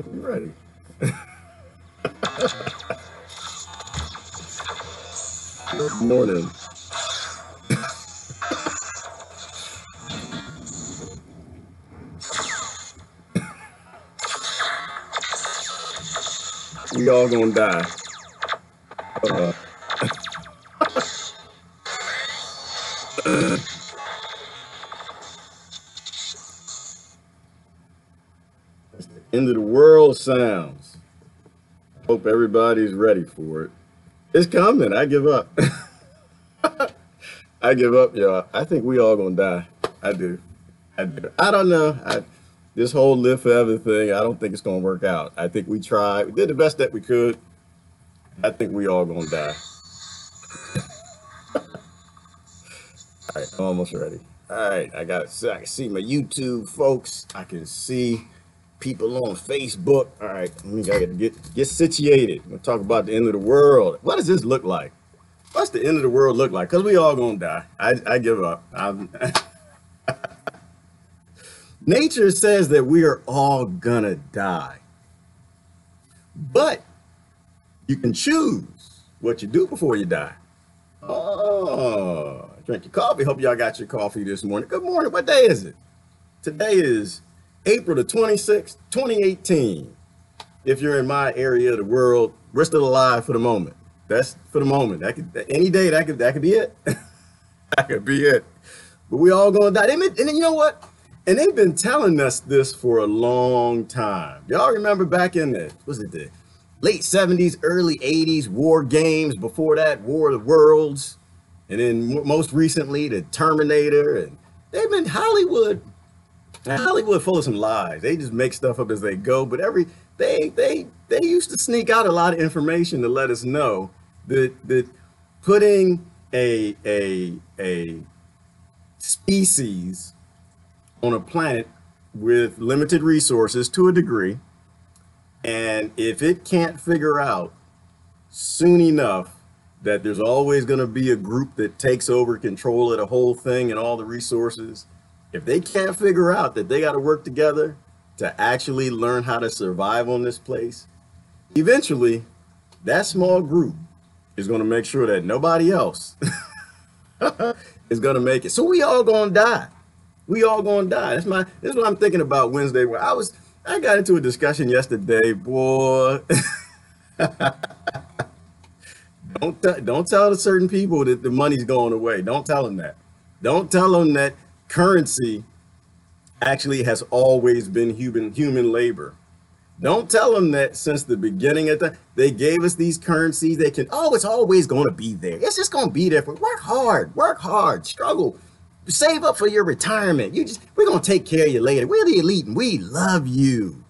You ready? Good morning. We all gonna die. Uh, that's the end of the world sounds. Hope everybody's ready for it. It's coming. I give up. I give up, y'all. I think we all gonna die. I do. I do. I don't know. This whole live forever thing, I don't think it's gonna work out. I think we tried. We did the best that we could. I think we all gonna die. All right, I'm almost ready. All right, I can see my YouTube folks. I can see people on Facebook. All right, we gotta get situated. We'll talk about the end of the world. What does this look like? What's the end of the world look like? Because we all gonna die. I give up. Nature says that we are all gonna die, but you can choose what you do before you die. Oh, drink your coffee. Hope y'all got your coffee this morning. Good morning. What day is it? Today is April the 26th, 2018. If you're in my area of the world, we're still alive for the moment. That's for the moment. Any day that could be it. That could be it. But we all gonna die. And then you know what? And they've been telling us this for a long time. Y'all remember back in the late 70s, early 80s, war games, before that, War of the Worlds, and then most recently, the Terminator, and they've been Hollywood. And Hollywood full of some lies. They just make stuff up as they go, but they used to sneak out a lot of information to let us know that putting a species on a planet with limited resources to a degree, and if it can't figure out soon enough that there's always going to be a group that takes over control of the whole thing and all the resources, if they can't figure out that they got to work together to actually learn how to survive on this place, eventually that small group is going to make sure that nobody else is going to make it. So we all going to die. We all going to die. This is what I'm thinking about Wednesday. Where I got into a discussion yesterday, boy. Don't tell the certain people that the money's going away. Don't tell them that. Don't tell them that currency actually has always been human labor. Don't tell them that since the beginning of they gave us these currencies. It's always going to be there. It's just going to be there. Work hard, struggle, save up for your retirement. We're going to take care of you later. We're the elite and we love you.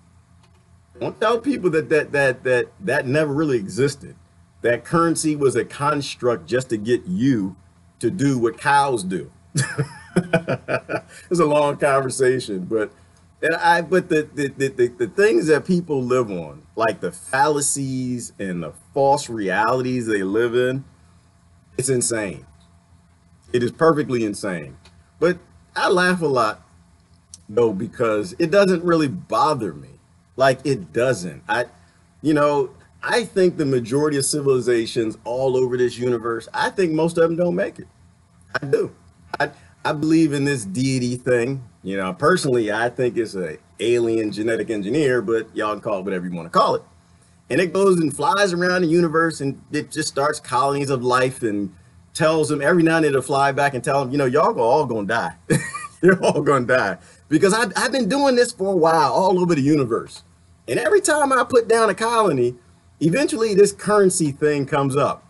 Don't tell people that never really existed. That currency was a construct just to get you to do what cows do. It's a long conversation, but the things that people live on, like the fallacies and the false realities they live in, it's insane. It is perfectly insane. But I laugh a lot though, because it doesn't really bother me. Like it doesn't. I think the majority of civilizations all over this universe, I think most of them don't make it. I do. I believe in this deity thing. Personally, I think it's an alien genetic engineer, but y'all can call it whatever you want to call it. And it goes and flies around the universe and it just starts colonies of life and tells them every now and then to fly back and tell them, y'all all gonna die. You're all gonna die. Because I've been doing this for a while all over the universe. And every time I put down a colony, eventually this currency thing comes up.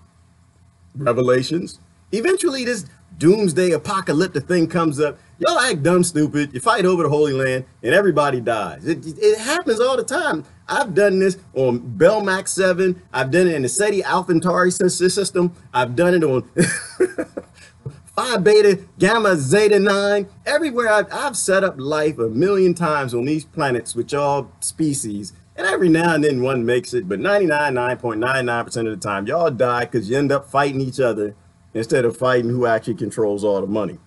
Revelations. Eventually this doomsday apocalyptic thing comes up. Y'all act dumb, stupid. You fight over the Holy Land and everybody dies. It happens all the time. I've done this on Belmax 7. I've done it in the SETI Alpha Centauri system. I've done it on Phi Beta Gamma Zeta 9. Everywhere I've set up life a million times on these planets with y'all species. And every now and then one makes it, but 99.99% of the time, y'all die because you end up fighting each other instead of fighting who actually controls all the money,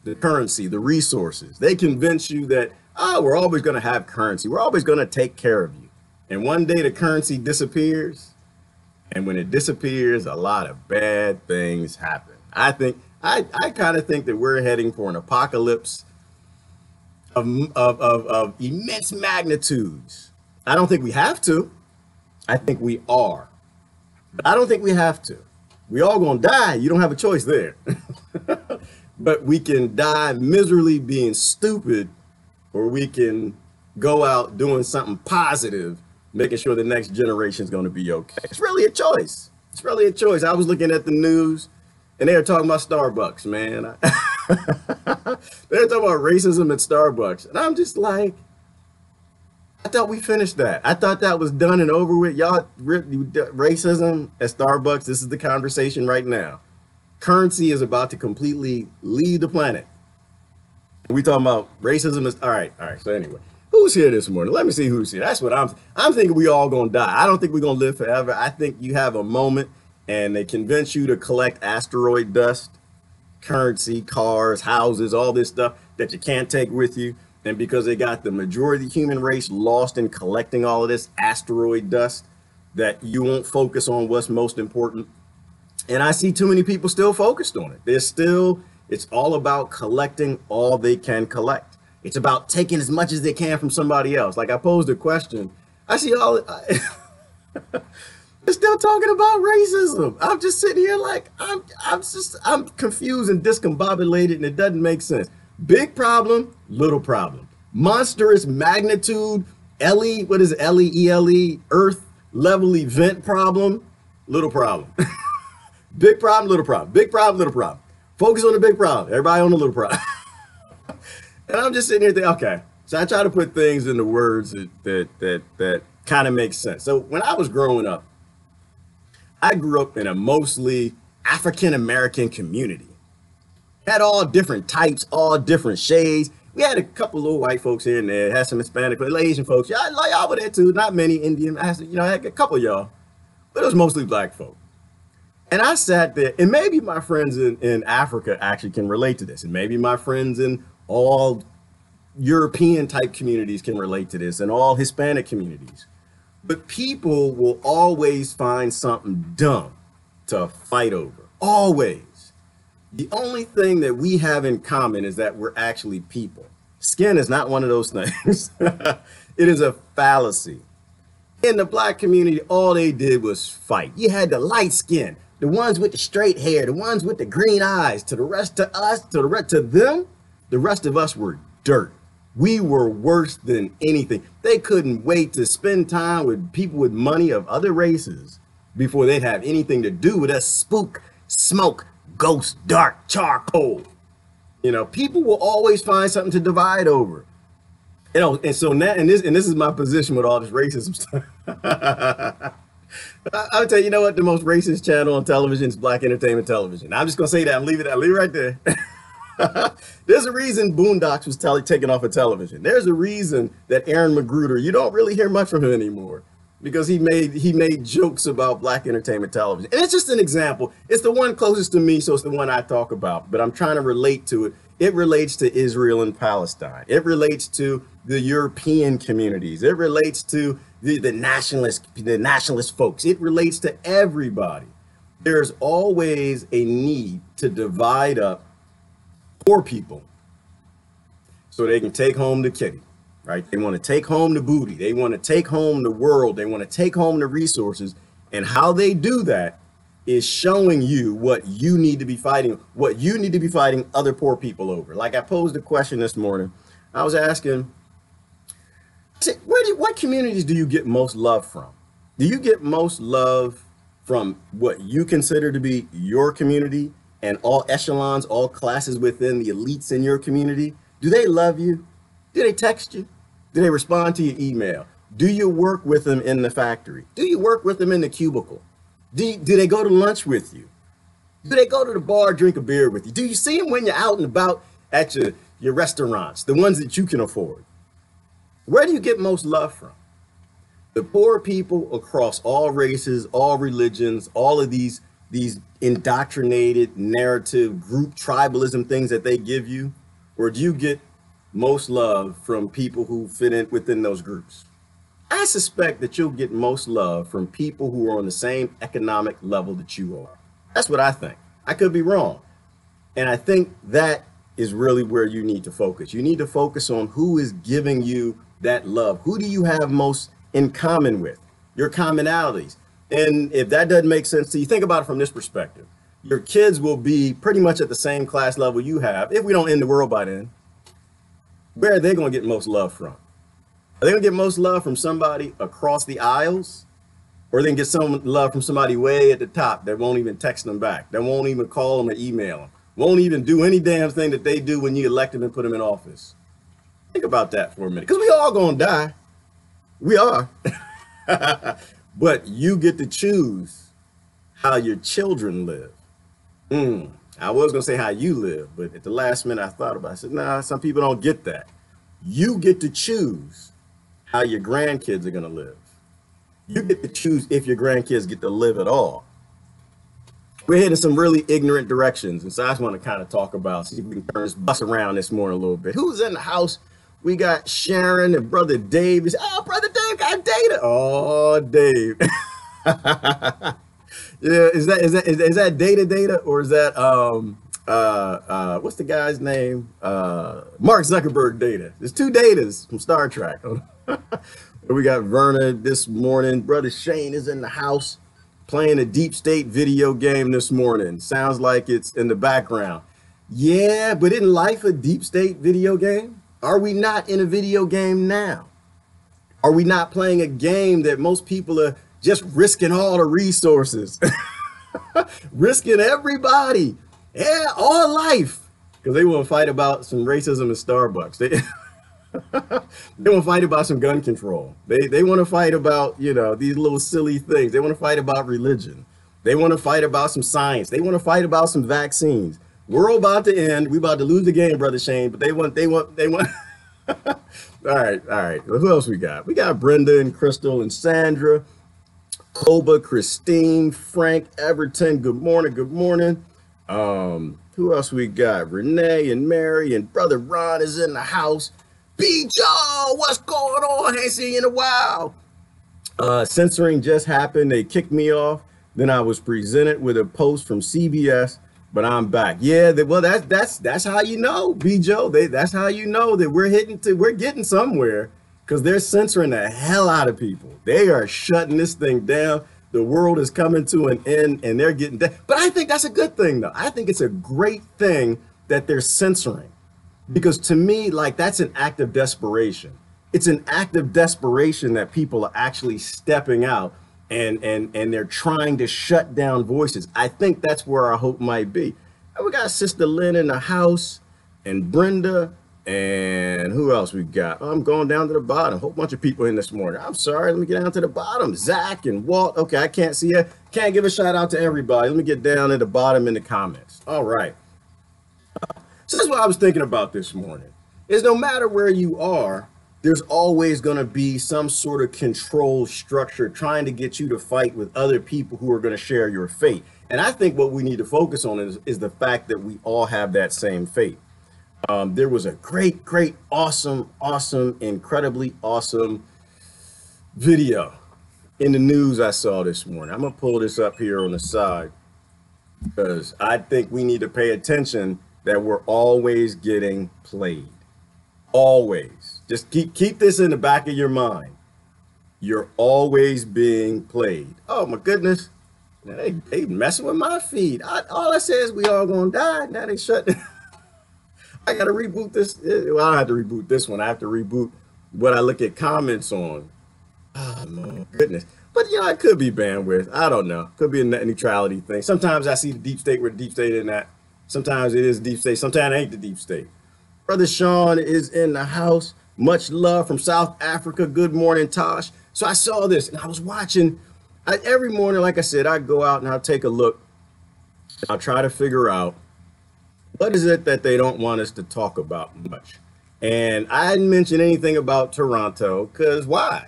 the currency, the resources. They convince you that Oh, we're always going to have currency. We're always going to take care of you. And one day the currency disappears. And when it disappears, a lot of bad things happen. I kind of think that we're heading for an apocalypse of immense magnitudes. I don't think we have to. I think we are. But I don't think we have to. We all gonna die. You don't have a choice there. But we can die miserably being stupid, or we can go out doing something positive, making sure the next generation is going to be okay. It's really a choice. It's really a choice. I was looking at the news and they were talking about Starbucks, man. They were talking about racism at Starbucks. And I'm just like, I thought we finished that. I thought that was done and over with. Y'all, racism at Starbucks, this is the conversation right now. Currency is about to completely leave the planet. We talking about racism is all right. So anyway, who's here this morning? Let me see who's here. That's what I'm thinking. We all gonna die. I don't think we're gonna live forever. I think you have a moment and they convince you to collect asteroid dust, currency, cars, houses, all this stuff that you can't take with you. And because they got the majority of the human race lost in collecting all of this asteroid dust, that you won't focus on what's most important. And I see too many people still focused on it. It's all about collecting all they can collect. It's about taking as much as they can from somebody else. Like I posed a question. I see they're still talking about racism. I'm just sitting here like, I'm confused and discombobulated and it doesn't make sense. Big problem, little problem. Monstrous magnitude, what is LEELE, Earth level event problem, little problem. Big problem, little problem. Big problem, little problem. Focus on the big problem. Everybody on the little problem. And I'm just sitting here thinking, okay. So I try to put things into words that kind of make sense. So when I was growing up, I grew up in a mostly African-American community. Had all different types, all different shades. We had a couple little white folks here and there. Had some Hispanic, Asian folks. Y'all were there too. Not many Indian. I had a couple of y'all, but it was mostly black folk. And I sat there, and maybe my friends in Africa actually can relate to this. And maybe my friends in all European type communities can relate to this, and all Hispanic communities. But people will always find something dumb to fight over. Always. The only thing that we have in common is that we're actually people. Skin is not one of those things. It is a fallacy. In the black community, all they did was fight. You had the light skin, the ones with the straight hair, the ones with the green eyes. To the rest of us, to them, the rest of us were dirt. We were worse than anything. They couldn't wait to spend time with people with money of other races before they'd have anything to do with us. Spook, smoke, ghost, dark, charcoal. People will always find something to divide over. And so now, and this is my position with all this racism stuff. I'll tell you, what? The most racist channel on television is Black Entertainment Television. I'm just gonna say that. I'll leave it right there. There's a reason Boondocks was taken off of television. There's a reason that Aaron Magruder, you don't really hear much from him anymore, because he made jokes about Black Entertainment Television. And it's just an example. It's the one closest to me, so it's the one I talk about. But I'm trying to relate to it. It relates to Israel and Palestine. It relates to the European communities. It relates to the nationalist folks. It relates to everybody. There's always a need to divide up poor people so they can take home the kitty, right? They want to take home the booty. They want to take home the world. They want to take home the resources. And how they do that is showing you what you need to be fighting other poor people over. Like I posed a question this morning. I was asking, what communities do you get most love from? Do you get most love from what you consider to be your community and all echelons, all classes within the elites in your community? Do they love you? Do they text you? Do they respond to your email? Do you work with them in the factory? Do you work with them in the cubicle? Do they go to lunch with you? Do they go to the bar, drink a beer with you? Do you see them when you're out and about at your restaurants, the ones that you can afford? Where do you get most love from? The poor people across all races, all religions, all of these indoctrinated narrative group tribalism things that they give you? Or do you get most love from people who fit in within those groups. I suspect that you'll get most love from people who are on the same economic level that you are. That's what I think. I could be wrong. And I think that is really where you need to focus. You need to focus on who is giving you that love. Who do you have most in common with? Your commonalities. And if that doesn't make sense to you, think about it from this perspective. Your kids will be pretty much at the same class level you have, if we don't end the world by then. Where are they going to get most love from? Are they going to get most love from somebody across the aisles? Or they can get some love from somebody way at the top that won't even text them back, that won't even call them or email them, won't even do any damn thing that they do when you elect them and put them in office? Think about that for a minute, because we all going to die. We are. But you get to choose how your children live. I was going to say how you live, but at the last minute I thought about it. I said, nah, some people don't get that. You get to choose how your grandkids are going to live. You get to choose if your grandkids get to live at all. We're heading some really ignorant directions, and so I just want to kind of talk about, see if we can turn this bus around this morning a little bit. Who's in the house? We got Sharon and Brother Dave. Oh, Brother Dave got data. Oh, Dave. Yeah, is that data, or is that what's the guy's name? Mark Zuckerberg data. There's two datas from Star Trek. We got Verna this morning. Brother Shane is in the house playing a deep state video game this morning. Sounds like it's in the background. Yeah, but isn't life a deep state video game? Are we not in a video game now? Are we not playing a game that most people are just risking all the resources, risking everybody, yeah, all life, because they want to fight about some racism in Starbucks. They want to fight about some gun control. They want to fight about, you know, these little silly things. They want to fight about religion. They want to fight about some science. They want to fight about some vaccines. We're about to end. We're about to lose the game, Brother Shane, but they want. All right. Well, who else we got? We got Brenda and Crystal and Sandra, Koba, Christine, Frank, Everton. Good morning. Good morning. Who else we got? Renee and Mary, and Brother Ron is in the house. B. Joe, what's going on? Ain't seen you in a while. Censoring just happened. They kicked me off. Then I was presented with a post from CBS, but I'm back. Yeah, well, that's how you know, B. Joe. That's how you know that we're getting somewhere, because they're censoring the hell out of people. They are shutting this thing down. The world is coming to an end, and they're getting down. But I think that's a good thing, though. I think it's a great thing that they're censoring, because to me, like, that's an act of desperation. It's an act of desperation that people are actually stepping out and they're trying to shut down voices. I think that's where our hope might be. And we got Sister Lynn in the house, and Brenda, and who else we got? Oh, I'm going down to the bottom. A whole bunch of people in this morning. I'm sorry. Let me get down to the bottom. Zach and Walt. Okay, I can't see it. Can't give a shout out to everybody. Let me get down at the bottom in the comments. All right. So that's what I was thinking about this morning, is no matter where you are, there's always going to be some sort of control structure trying to get you to fight with other people who are going to share your fate. And I think what we need to focus on is the fact that we all have that same fate. There was a great, awesome, incredibly awesome video in the news I saw this morning. I'm going to pull this up here on the side, because I think we need to pay attention that we're always getting played. Always. Just keep this in the back of your mind. You're always being played. Oh my goodness. Now they messing with my feed. All I say is we all gonna die. Now they shut. I gotta reboot this. Well, I don't have to reboot this one. I have to reboot what I look at comments on. Oh my goodness. But you know, it could be bandwidth. I don't know. Could be a net neutrality thing. Sometimes I see the deep state where the deep state isn't at. Sometimes it is deep state. Sometimes it ain't the deep state. Brother Sean is in the house. Much love from South Africa. Good morning, Tosh. So I saw this and I was watching. Every morning, like I said, I go out and I'll take a look. I'll try to figure out what is it that they don't want us to talk about much. And I hadn't mentioned anything about Toronto, because why?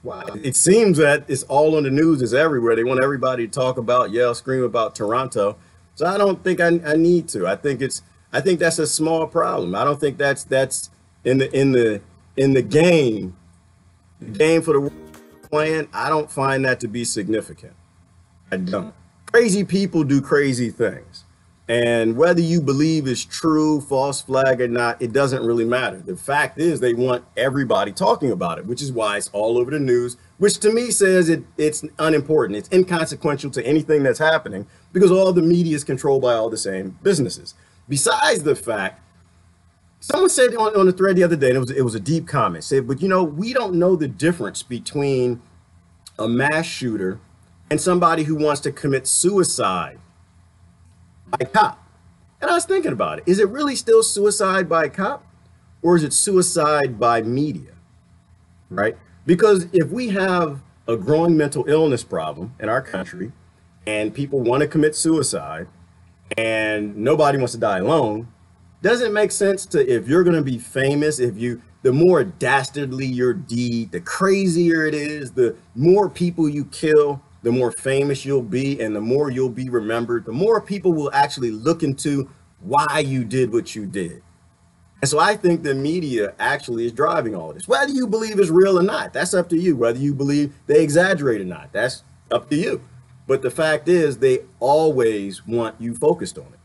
Why? It seems that it's all on the news, it's everywhere. They want everybody to talk about, yell, scream about Toronto. So I don't think I need to. I think it's I think that's a small problem. I don't think that's in the game for the world playing. I don't find that to be significant. I don't. Crazy people do crazy things. And whether you believe it's true, false flag or not, it doesn't really matter. The fact is they want everybody talking about it, which is why it's all over the news, which to me says it's unimportant. It's inconsequential to anything that's happening because all the media is controlled by all the same businesses. Besides the fact, someone said on the thread the other day, and it was a deep comment, said, but you know, we don't know the difference between a mass shooter and somebody who wants to commit suicide by cop. And I was thinking about it. Is it really still suicide by cop or is it suicide by media? Right? Because if we have a growing mental illness problem in our country and people want to commit suicide and nobody wants to die alone, doesn't it make sense to, if you're going to be famous, the more dastardly your deed, the crazier it is, the more people you kill, the more famous you'll be, and the more you'll be remembered, the more people will actually look into why you did what you did. And so I think the media actually is driving all of this. Whether you believe it's real or not, that's up to you. Whether you believe they exaggerate or not, that's up to you. But the fact is, they always want you focused on it.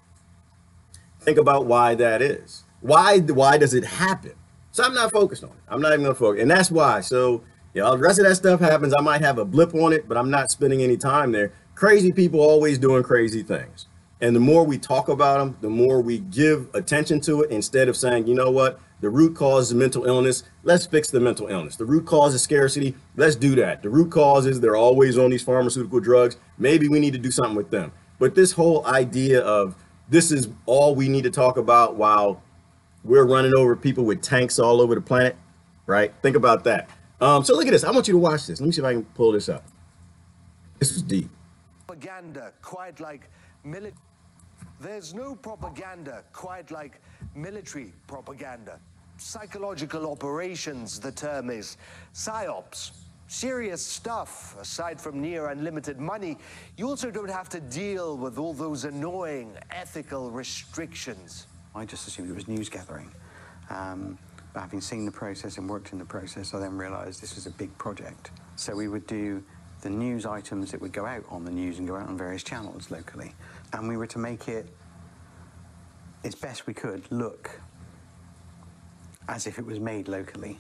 Think about why that is. Why does it happen? So I'm not focused on it. I'm not even gonna focus. And that's why. So the rest of that stuff happens. I might have a blip on it, but I'm not spending any time there. Crazy people always doing crazy things. And the more we talk about them, the more we give attention to it instead of saying, you know what, the root cause is mental illness. Let's fix the mental illness. The root cause is scarcity. Let's do that. The root cause is they're always on these pharmaceutical drugs. Maybe we need to do something with them. But this whole idea of this is all we need to talk about while we're running over people with tanks all over the planet, right? Think about that. So look at this. I want you to watch this. Let me see if I can pull this up. This is deep. Propaganda quite like military. There's no propaganda quite like military propaganda. Psychological operations, the term is. PSYOPs. Serious stuff. Aside from near unlimited money, you also don't have to deal with all those annoying ethical restrictions. I just assumed it was news gathering. But having seen the process and worked in the process, I then realized this was a big project. So we would do the news items that would go out on the news and go out on various channels locally. And we were to make it, as best we could, look as if it was made locally.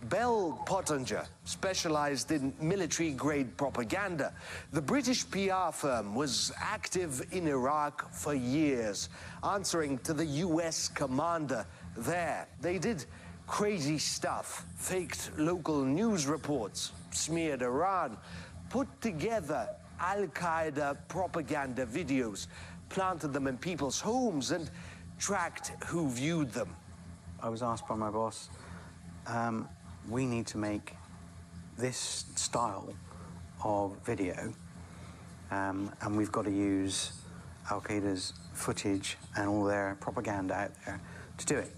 Bell Pottinger specialized in military-grade propaganda. The British PR firm was active in Iraq for years, answering to the US commander there. They did crazy stuff, faked local news reports, smeared Iran, put together Al-Qaeda propaganda videos, planted them in people's homes, and tracked who viewed them. I was asked by my boss, we need to make this style of video, and we've got to use Al-Qaeda's footage and all their propaganda out there to do it.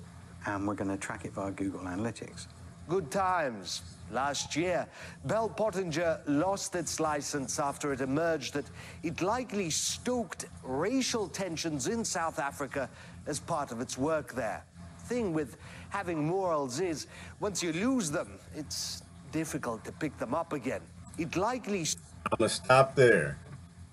And we're going to track it via Google Analytics. Good times. Last year, Bell Pottinger lost its license after it emerged that it likely stoked racial tensions in South Africa as part of its work there. Thing with having morals is, once you lose them, it's difficult to pick them up again. It likely... I'm gonna stop there.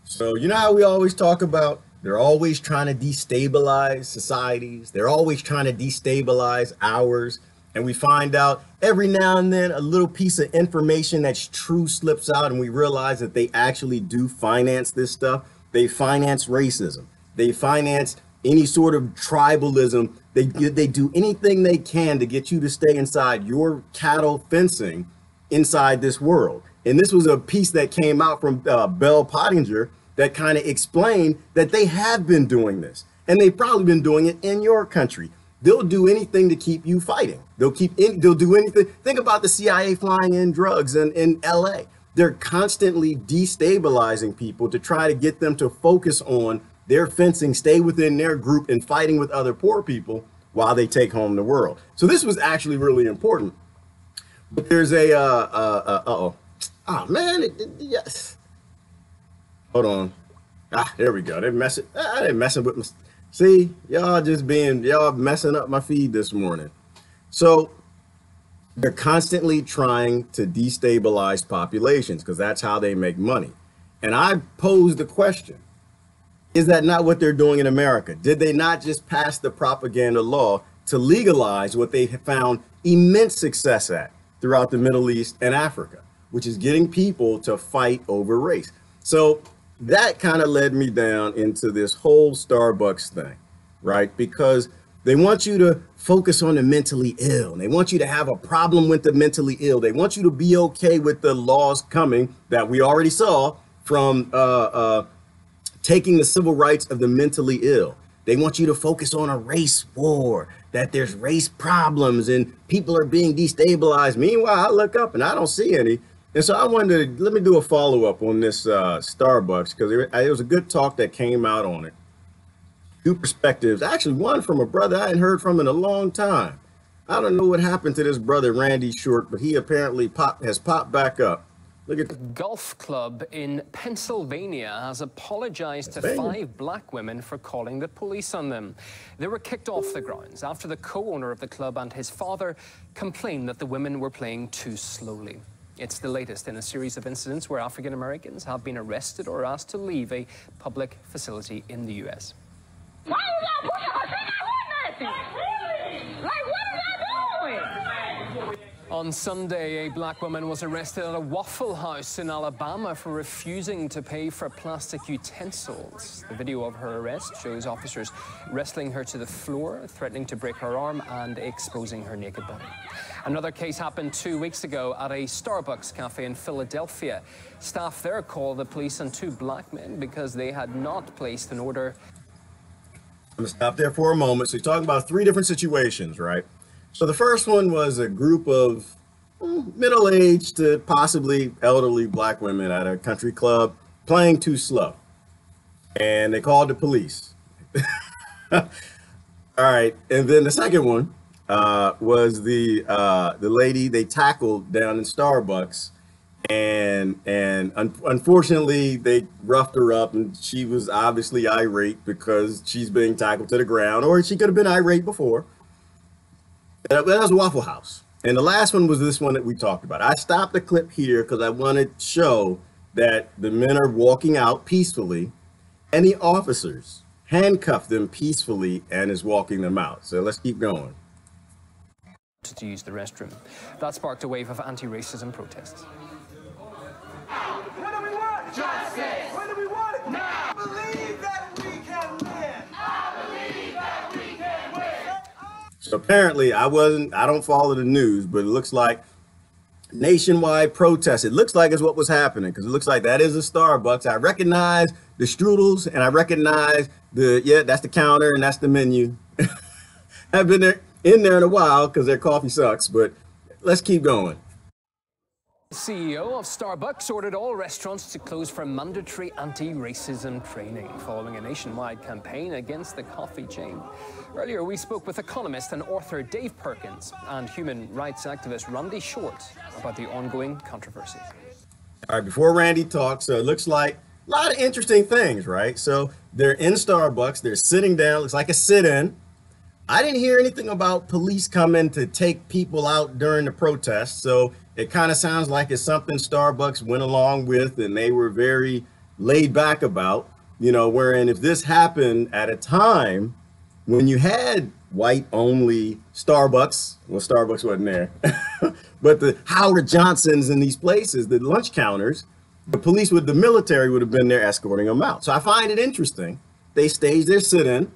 So you know how we always talk about they're always trying to destabilize societies. They're always trying to destabilize ours. And we find out every now and then a little piece of information that's true slips out and we realize that they actually do finance this stuff. They finance racism. They finance any sort of tribalism. They do anything they can to get you to stay inside your cattle fencing inside this world. And this was a piece that came out from Bell Pottinger that kind of explained that they have been doing this. And they've probably been doing it in your country. They'll do anything to keep you fighting. They'll do anything. Think about the CIA flying in drugs in LA. They're constantly destabilizing people to try to get them to focus on their fencing, stay within their group and fighting with other poor people while they take home the world. So this was actually really important. But there's a, oh man, yes. Hold on. There we go. They're messing with my, see, y'all messing up my feed this morning. So they're constantly trying to destabilize populations because that's how they make money. And I posed the question, is that not what they're doing in America? Did they not just pass the propaganda law to legalize what they have found immense success at throughout the Middle East and Africa, which is getting people to fight over race? So that kind of led me down into this whole Starbucks thing, right? Because they want you to focus on the mentally ill. They want you to have a problem with the mentally ill. They want you to be okay with the laws coming that we already saw from taking the civil rights of the mentally ill. They want you to focus on a race war, that there's race problems and people are being destabilized. Meanwhile, I look up and I don't see any. And so I wanted to, let me do a follow-up on this Starbucks, because it was a good talk that came out on it. Two perspectives, actually one from a brother I hadn't heard from in a long time. I don't know what happened to this brother, Randy Short, but he apparently has popped back up. Look at the golf club in Pennsylvania has apologized to 5 black women for calling the police on them. They were kicked off the grounds after the co-owner of the club and his father complained that the women were playing too slowly. It's the latest in a series of incidents where African Americans have been arrested or asked to leave a public facility in the U.S. Why you y'all pushing her? She not doing nothing. Like, what are y'all doing? On Sunday, a black woman was arrested at a Waffle House in Alabama for refusing to pay for plastic utensils. The video of her arrest shows officers wrestling her to the floor, threatening to break her arm and exposing her naked body. Another case happened 2 weeks ago at a Starbucks cafe in Philadelphia. Staff there called the police on 2 black men because they had not placed an order. I'm gonna stop there for a moment. So you're talking about 3 different situations, right? So the first one was a group of middle-aged to possibly elderly black women at a country club playing too slow. And they called the police. All right. And then the second one was the lady they tackled down in Starbucks. And unfortunately, they roughed her up, and she was obviously irate because she's being tackled to the ground, or she could have been irate before. That was a Waffle House. And the last one was this one that we talked about. I stopped the clip here because I wanted to show that the men are walking out peacefully, and the officers handcuffed them peacefully and is walking them out. So let's keep going. To use the restroom. That sparked a wave of anti-racism protests. What do we want? Justice. What do we want it now? I believe that we can win. I believe that we can win. So apparently I don't follow the news, but it looks like nationwide protests. It looks like it's what was happening, because it looks like that is a Starbucks. I recognize the strudels and I recognize that's the counter and that's the menu. I've been in there in a while because their coffee sucks, but let's keep going. The CEO of Starbucks ordered all restaurants to close for mandatory anti-racism training following a nationwide campaign against the coffee chain. Earlier, we spoke with economist and author Dave Perkins and human rights activist Randy Short about the ongoing controversy. All right, before Randy talks, so it looks like a lot of interesting things, right? So they're in Starbucks, they're sitting down, it's like a sit-in. I didn't hear anything about police coming to take people out during the protest, so it kind of sounds like it's something Starbucks went along with and they were very laid back about, wherein if this happened at a time when you had white only Starbucks, well, Starbucks wasn't there, but the Howard Johnsons in these places, the lunch counters, the military would have been there escorting them out. So I find it interesting. They staged their sit-in.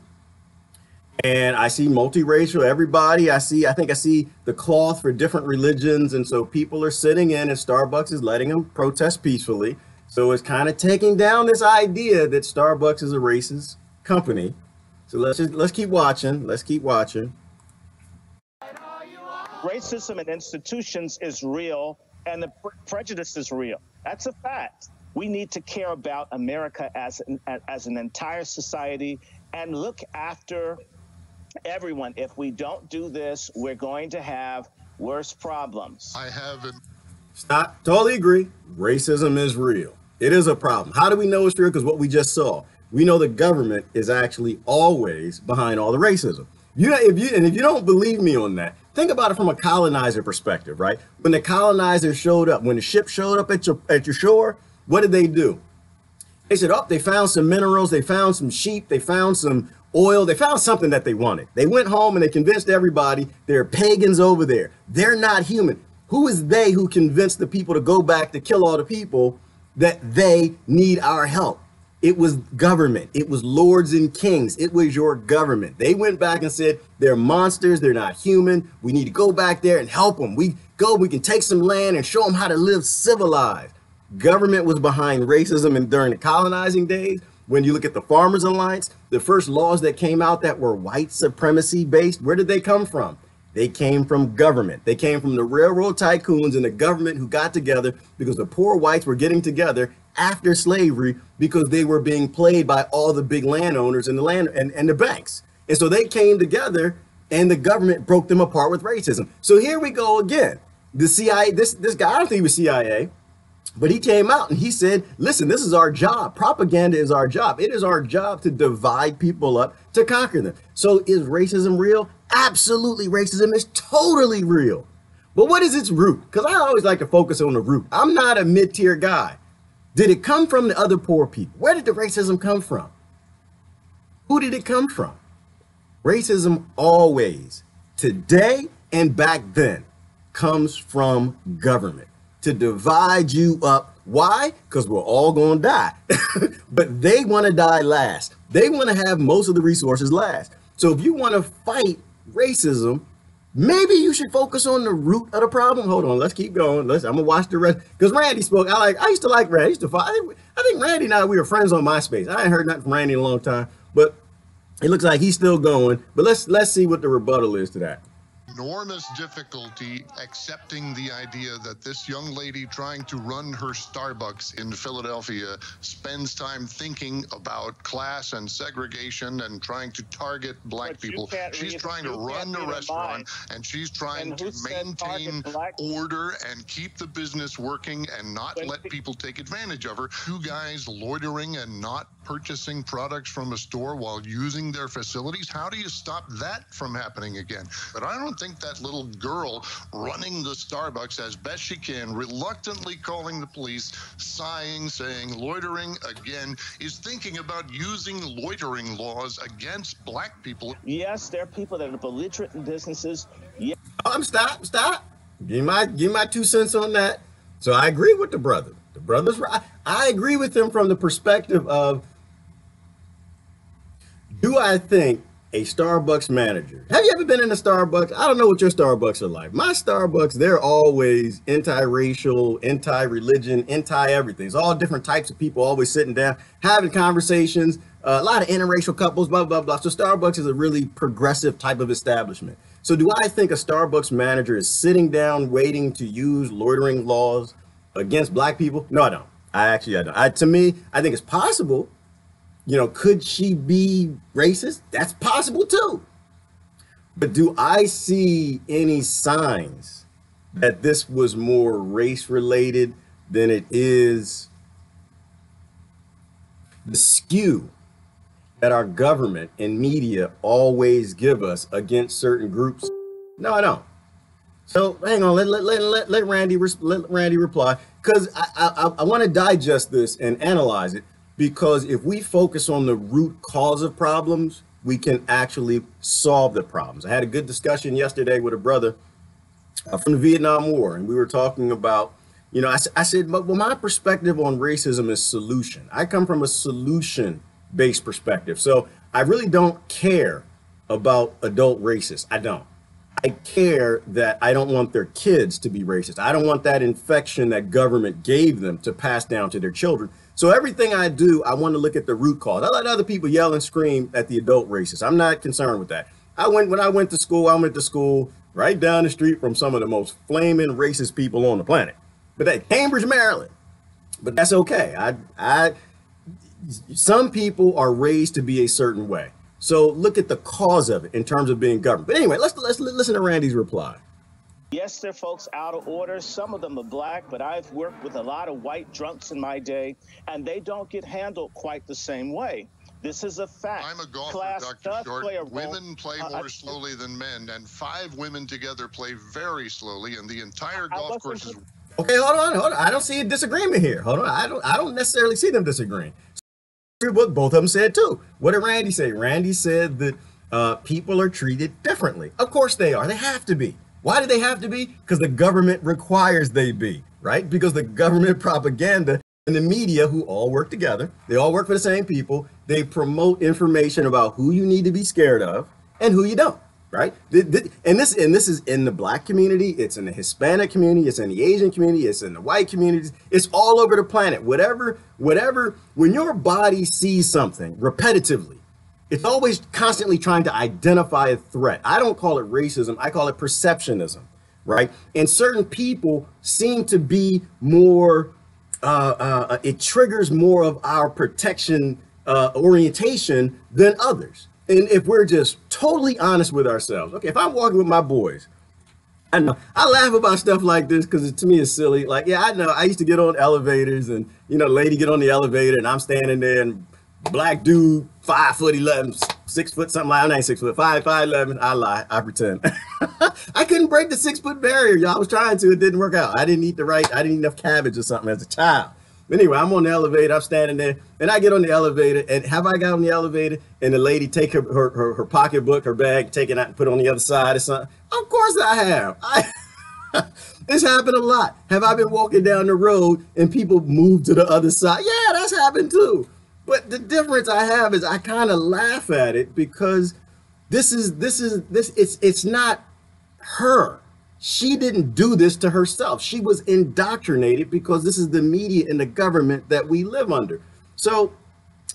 And I see multiracial, everybody. I think I see the cloth for different religions. And so people are sitting in and Starbucks is letting them protest peacefully. So it's kind of taking down this idea that Starbucks is a racist company. So let's keep watching. Let's keep watching. Racism in institutions is real and the prejudice is real. That's a fact. We need to care about America as an entire society and look after everyone. If we don't do this, we're going to have worse problems. Stop. Totally agree. Racism is real. It is a problem. How do we know it's real? Because what we just saw, we know the government is actually always behind all the racism. If you don't believe me on that, think about it from a colonizer perspective, right? When the colonizers showed up, when the ship showed up at your shore, what did they do? They said, oh, they found some minerals, they found some sheep, they found some oil, they found something that they wanted. They went home and they convinced everybody there are pagans over there. They're not human. Who is they who convinced the people to go back to kill all the people that they need our help? It was government. It was lords and kings. It was your government. They went back and said, they're monsters. They're not human. We need to go back there and help them. We can take some land and show them how to live civilized. Government was behind racism and during the colonizing days. When you look at the Farmers Alliance, the first laws that came out that were white supremacy based, where did they come from? They came from government. They came from the railroad tycoons and the government who got together because the poor whites were getting together after slavery because they were being played by all the big landowners and the land and the banks. And so they came together and the government broke them apart with racism. So here we go again. The CIA, this guy, I don't think he was CIA, but he came out and he said, listen, this is our job. Propaganda is our job. It is our job to divide people up, to conquer them. So is racism real? Absolutely. Racism is totally real. But what is its root? Because I always like to focus on the root. I'm not a mid-tier guy. Did it come from the other poor people? Where did the racism come from? Who did it come from? Racism always, today and back then, comes from government to divide you up. Why? Because we're all going to die. But they want to die last. They want to have most of the resources last. So if you want to fight racism, maybe you should focus on the root of the problem. Hold on, let's keep going. I'm gonna watch the rest because Randy spoke. I used to like Randy. I think Randy and I, we were friends on MySpace. I ain't heard nothing from Randy in a long time, but it looks like he's still going. But let's see what the rebuttal is to that. Enormous difficulty accepting the idea that this young lady trying to run her Starbucks in Philadelphia spends time thinking about class and segregation and trying to target black people. She's trying to run a restaurant and she's trying to maintain order and keep the business working and not let people take advantage of her. Two guys loitering and not purchasing products from a store while using their facilities. How do you stop that from happening again? But I don't think that little girl running the Starbucks as best she can, reluctantly calling the police, sighing, saying loitering again, is thinking about using loitering laws against black people. Yes, there are people that are belligerent in businesses. Yeah. Stop. Give my 2 cents on that. So I agree with the brother. The brother's right. I agree with him from the perspective of, do I think a Starbucks manager, have you ever been in a Starbucks? I don't know what your Starbucks are like. My Starbucks, they're always anti-racial, anti-religion, anti-everything. It's all different types of people always sitting down, having conversations, a lot of interracial couples, blah, blah, blah. So Starbucks is a really progressive type of establishment. So do I think a Starbucks manager is sitting down waiting to use loitering laws against black people? No, I don't. I don't. To me, I think it's possible. You know, could she be racist? That's possible too. But do I see any signs that this was more race related than it is the skew that our government and media always give us against certain groups? No, I don't. So hang on, let Randy reply, because I want to digest this and analyze it. Because if we focus on the root cause of problems, we can actually solve the problems. I had a good discussion yesterday with a brother from the Vietnam War, and we were talking about, you know, I said, well, my perspective on racism is solution. I come from a solution-based perspective. So I really don't care about adult racists. I don't. I care that I don't want their kids to be racist. I don't want that infection that government gave them to pass down to their children. So everything I do, I want to look at the root cause. I let other people yell and scream at the adult racists. I'm not concerned with that. When I went to school right down the street from some of the most flaming racist people on the planet. But at Cambridge, Maryland. But that's okay. Some people are raised to be a certain way. So look at the cause of it in terms of being governed. But anyway, let's listen to Randy's reply. Yes, they're folks out of order. Some of them are black, but I've worked with a lot of white drunks in my day, and they don't get handled quite the same way. This is a fact. I'm a golfer, Class Dr. does Short. play a role. Women play more slowly than men, and 5 women together play very slowly, and the entire golf course is... Okay, hold on. I don't see a disagreement here. Hold on. I don't necessarily see them disagreeing. What both of them said too. What did Randy say? Randy said that people are treated differently. Of course they are. They have to be. Why do they have to be? Because the government requires they be, right? Because the government propaganda and the media, who all work together, they all work for the same people. They promote information about who you need to be scared of and who you don't, right? And this is in the black community, it's in the Hispanic community, it's in the Asian community, it's in the white communities, it's all over the planet. Whatever, when your body sees something repetitively, it's always constantly trying to identify a threat. I don't call it racism, I call it perceptionism, right? And certain people seem to be more, it triggers more of our protection orientation than others. And if we're just totally honest with ourselves, okay, if I'm walking with my boys, I know I laugh about stuff like this because to me it's silly. Like, yeah, I know I used to get on elevators and, you know, lady get on the elevator and I'm standing there and black dude, 5'11", 6 foot something like, I ain't 6 foot, 5'11". I lie, I pretend. I couldn't break the 6 foot barrier, y'all. I was trying to, it didn't work out. I didn't eat enough cabbage or something as a child. But anyway, I'm on the elevator, I'm standing there, and I get on the elevator, and have I got on the elevator, and the lady take her pocketbook, her bag, take it out and put it on the other side or something? Of course I have. It's happened a lot. Have I been walking down the road and people move to the other side? Yeah, that's happened too. But the difference I have is I kind of laugh at it because it's not her. She didn't do this to herself. She was indoctrinated because this is the media and the government that we live under. So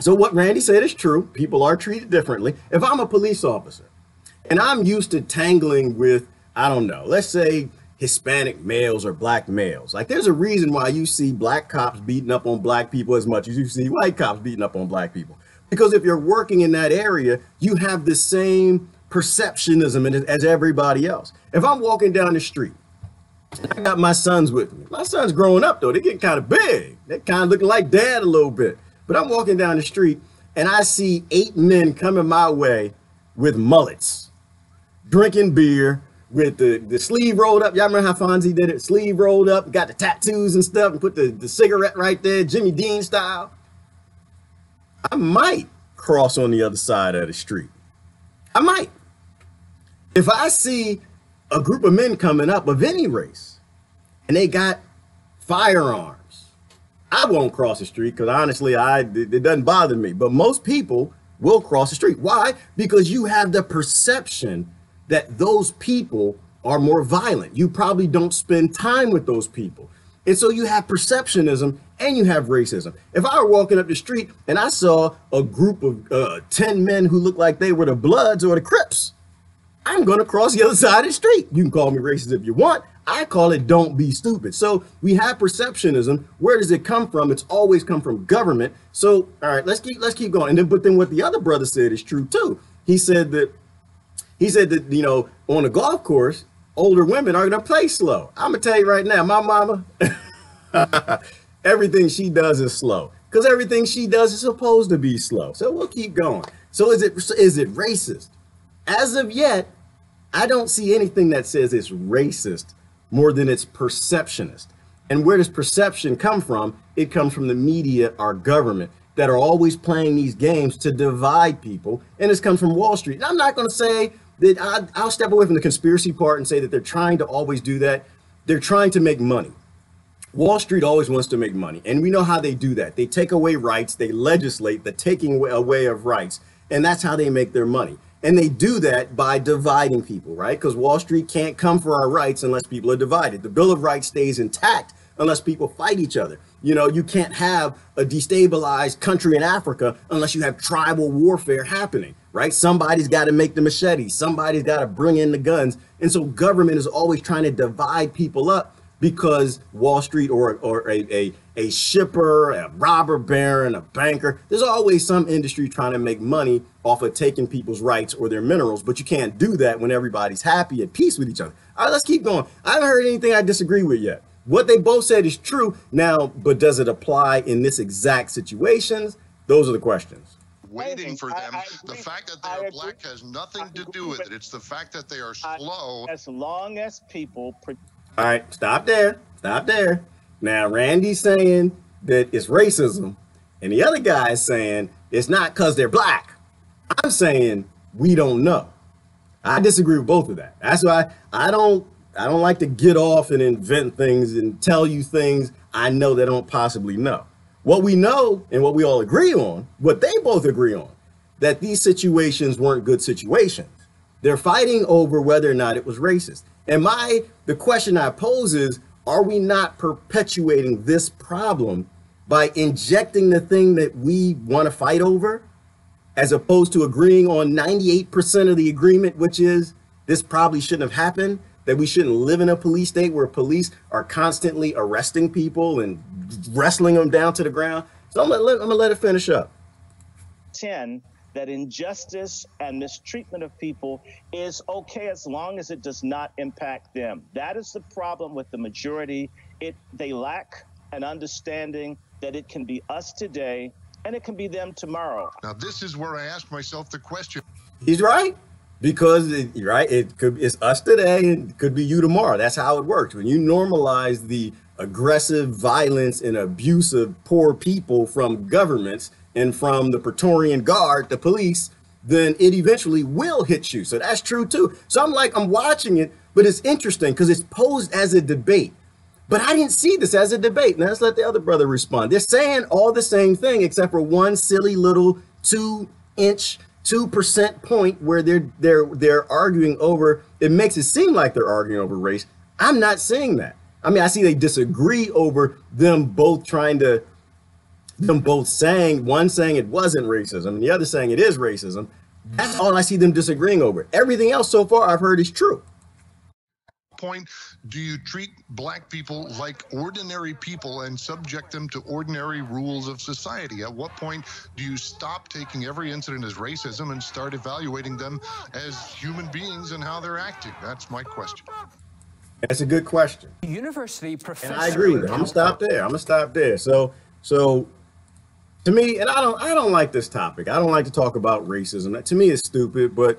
what Randy said is true. People are treated differently. If I'm a police officer and I'm used to tangling with, I don't know, let's say Hispanic males or black males. Like, there's a reason why you see black cops beating up on black people as much as you see white cops beating up on black people. Because if you're working in that area, you have the same perceptionism as everybody else. If I'm walking down the street, I got my sons with me. My sons growing up though, they're getting kind of big. They're kind of looking like dad a little bit. But I'm walking down the street and I see 8 men coming my way with mullets, drinking beer, with the sleeve rolled up. Y'all remember how Fonzie did it? Sleeve rolled up, got the tattoos and stuff, and put the cigarette right there, Jimmy Dean style. I might cross on the other side of the street. I might. If I see a group of men coming up of any race and they got firearms, I won't cross the street because honestly, it doesn't bother me. But most people will cross the street. Why? Because you have the perception that those people are more violent. You probably don't spend time with those people. And so you have perceptionism and you have racism. If I were walking up the street and I saw a group of 10 men who looked like they were the Bloods or the Crips, I'm going to cross the other side of the street. You can call me racist if you want. I call it don't be stupid. So we have perceptionism. Where does it come from? It's always come from government. So, all right, let's keep going. But then what the other brother said is true too. He said that, you know, on a golf course, older women are going to play slow. I'm going to tell you right now, my mama, everything she does is slow because everything she does is supposed to be slow. So we'll keep going. So is it racist? As of yet, I don't see anything that says it's racist more than it's perceptionist. And where does perception come from? It comes from the media, our government, that are always playing these games to divide people. And it's come from Wall Street. And I'm not going to say that I'll step away from the conspiracy part and say that they're trying to always do that. They're trying to make money. Wall Street always wants to make money. And we know how they do that. They take away rights. They legislate the taking away of rights. And that's how they make their money. And they do that by dividing people, right? Because Wall Street can't come for our rights unless people are divided. The Bill of Rights stays intact unless people fight each other. You know, you can't have a destabilized country in Africa unless you have tribal warfare happening, right? Somebody's got to make the machetes. Somebody's got to bring in the guns. And so government is always trying to divide people up because Wall Street or a shipper, a robber baron, a banker, there's always some industry trying to make money off of taking people's rights or their minerals, but you can't do that when everybody's happy at peace with each other. All right, let's keep going. I haven't heard anything I disagree with yet. What they both said is true now, but does it apply in this exact situations? Those are the questions. Waiting for them. The fact that they are black has nothing to do with it. It's the fact that they are slow. As long as people... All right, stop there. Stop there. Now, Randy's saying that it's racism, and the other guy is saying it's not because they're black. I'm saying we don't know. I disagree with both of that. That's why I don't like to get off and invent things and tell you things I know they don't possibly know. What we know and what we all agree on, what they both agree on, that these situations weren't good situations. They're fighting over whether or not it was racist. And the question I pose is, are we not perpetuating this problem by injecting the thing that we want to fight over, as opposed to agreeing on 98% of the agreement, which is this probably shouldn't have happened, that we shouldn't live in a police state where police are constantly arresting people and wrestling them down to the ground. So I'm gonna let it finish up. 10, that injustice and mistreatment of people is okay as long as it does not impact them. That is the problem with the majority. They lack an understanding that it can be us today and it can be them tomorrow. Now, this is where I ask myself the question. He's right. Because it's us today and it could be you tomorrow. That's how it works. When you normalize the aggressive violence and abuse of poor people from governments and from the Praetorian Guard, the police, then it eventually will hit you. So that's true too. So I'm watching it, but it's interesting because it's posed as a debate. But I didn't see this as a debate. Now let's let the other brother respond. They're saying all the same thing except for one silly little 2% point where they're arguing over. It makes it seem like they're arguing over race. I'm not seeing that. I mean, I see they disagree over them both saying, one saying it wasn't racism and the other saying it is racism. That's all I see them disagreeing over. Everything else so far I've heard is true. Point, do you treat black people like ordinary people and subject them to ordinary rules of society? At what point do you stop taking every incident as racism and start evaluating them as human beings and how they're acting? That's my question. That's a good question. University professor. And I agree with it. I'm gonna stop there. So to me, and I don't like this topic. I don't like to talk about racism. That to me is stupid, but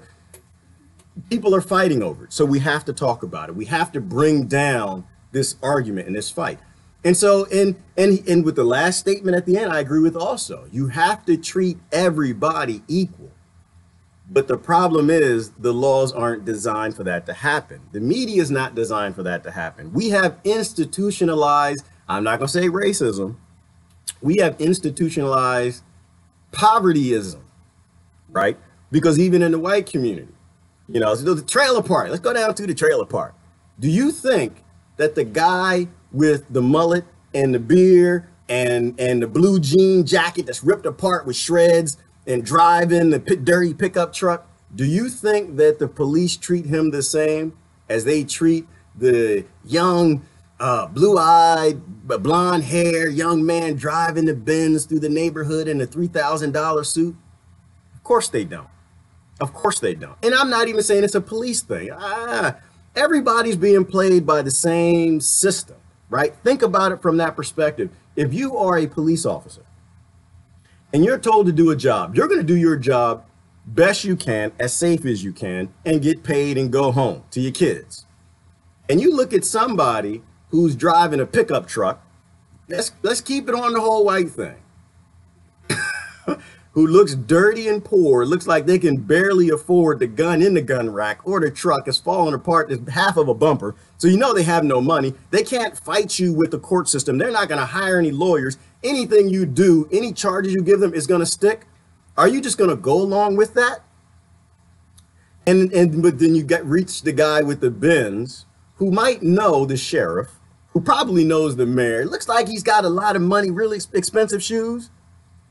people are fighting over it. So we have to talk about it. We have to bring down this argument and this fight. And so, and with the last statement at the end, I agree with also. You have to treat everybody equal. But the problem is the laws aren't designed for that to happen. The media is not designed for that to happen. We have institutionalized, I'm not going to say racism, we have institutionalized povertyism, right? Because even in the white community, you know, so the trailer park, let's go down to the trailer park. Do you think that the guy with the mullet and the beard and the blue jean jacket that's ripped apart with shreds and driving the dirty pickup truck, do you think that the police treat him the same as they treat the young, blue-eyed, blonde hair young man driving the Benz through the neighborhood in a $3,000 suit? Of course they don't. Of course they don't. And I'm not even saying it's a police thing. Everybody's being played by the same system, right? Think about it from that perspective. If you are a police officer and you're told to do a job, you're going to do your job best you can, as safe as you can, and get paid and go home to your kids. And you look at somebody who's driving a pickup truck, let's keep it on the whole white thing, who looks dirty and poor, looks like they can barely afford the gun in the gun rack, or the truck is falling apart, there's half of a bumper. So you know they have no money. They can't fight you with the court system. They're not going to hire any lawyers. Anything you do, any charges you give them is going to stick. Are you just going to go along with that? But then you reach the guy with the Benz who might know the sheriff, who probably knows the mayor. It looks like he's got a lot of money, really expensive shoes.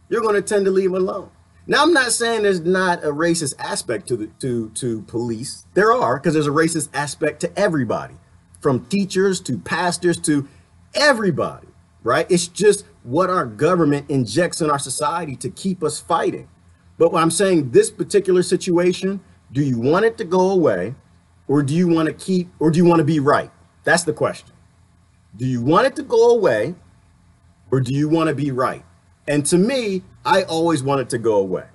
You're going to tend to leave him alone. Now, I'm not saying there's not a racist aspect to police. There are, because there's a racist aspect to everybody. from teachers to pastors to everybody, right? It's just what our government injects in our society to keep us fighting. But what I'm saying, this particular situation, do you want it to go away, or do you want to keep, or do you want to be right? That's the question. Do you want it to go away, or do you want to be right? And to me, I always want it to go away.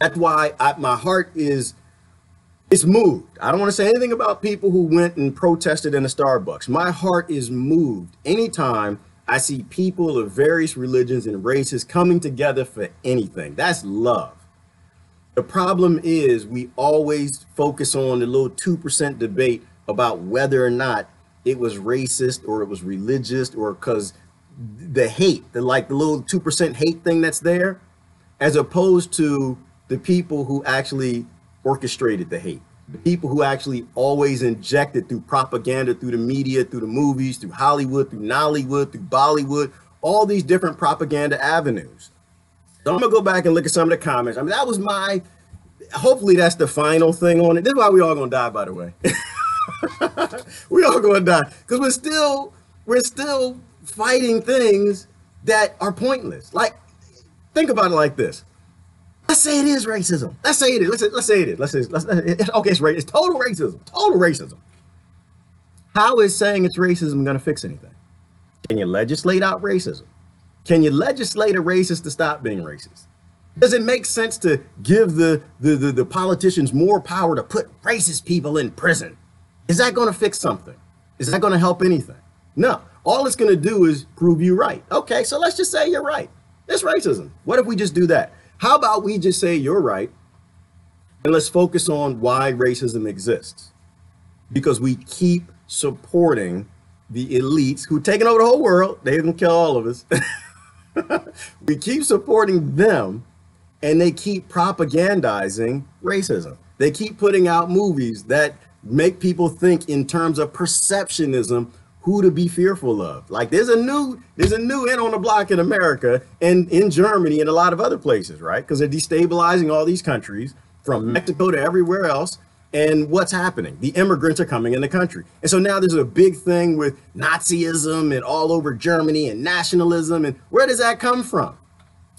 That's why my heart is, it's moved. I don't want to say anything about people who went and protested in a Starbucks. My heart is moved anytime I see people of various religions and races coming together for anything. That's love. The problem is we always focus on the little 2% debate about whether or not it was racist or it was religious, or because the hate, the little 2% hate thing that's there, as opposed to the people who actually orchestrated the hate, the people who actually always injected through propaganda, through the media, through the movies, through Hollywood, through Nollywood, through Bollywood, all these different propaganda avenues. So I'm gonna go back and look at some of the comments. I mean, that was hopefully that's the final thing on it. This is why we all gonna die, by the way. We all gonna die, because we're still fighting things that are pointless. Like, think about it like this. Let's say it is racism. Let's say it is. Let's say it is. Okay, it's total racism. Total racism. How is saying it's racism going to fix anything? Can you legislate out racism? Can you legislate a racist to stop being racist? Does it make sense to give the politicians more power to put racist people in prison? Is that going to fix something? Is that going to help anything? No. All it's going to do is prove you right. Okay, so let's just say you're right. It's racism. What if we just do that? How about we just say you're right, and let's focus on why racism exists? Because we keep supporting the elites who are taking over the whole world. They're going to kill all of us. We keep supporting them, and they keep propagandizing racism. They keep putting out movies that make people think in terms of perceptionism, who to be fearful of. Like there's a new in on the block in America and in Germany and a lot of other places, right? Because they're destabilizing all these countries from Mexico to everywhere else. And what's happening? The immigrants are coming in the country. And so now there's a big thing with Nazism and all over Germany and nationalism. And where does that come from?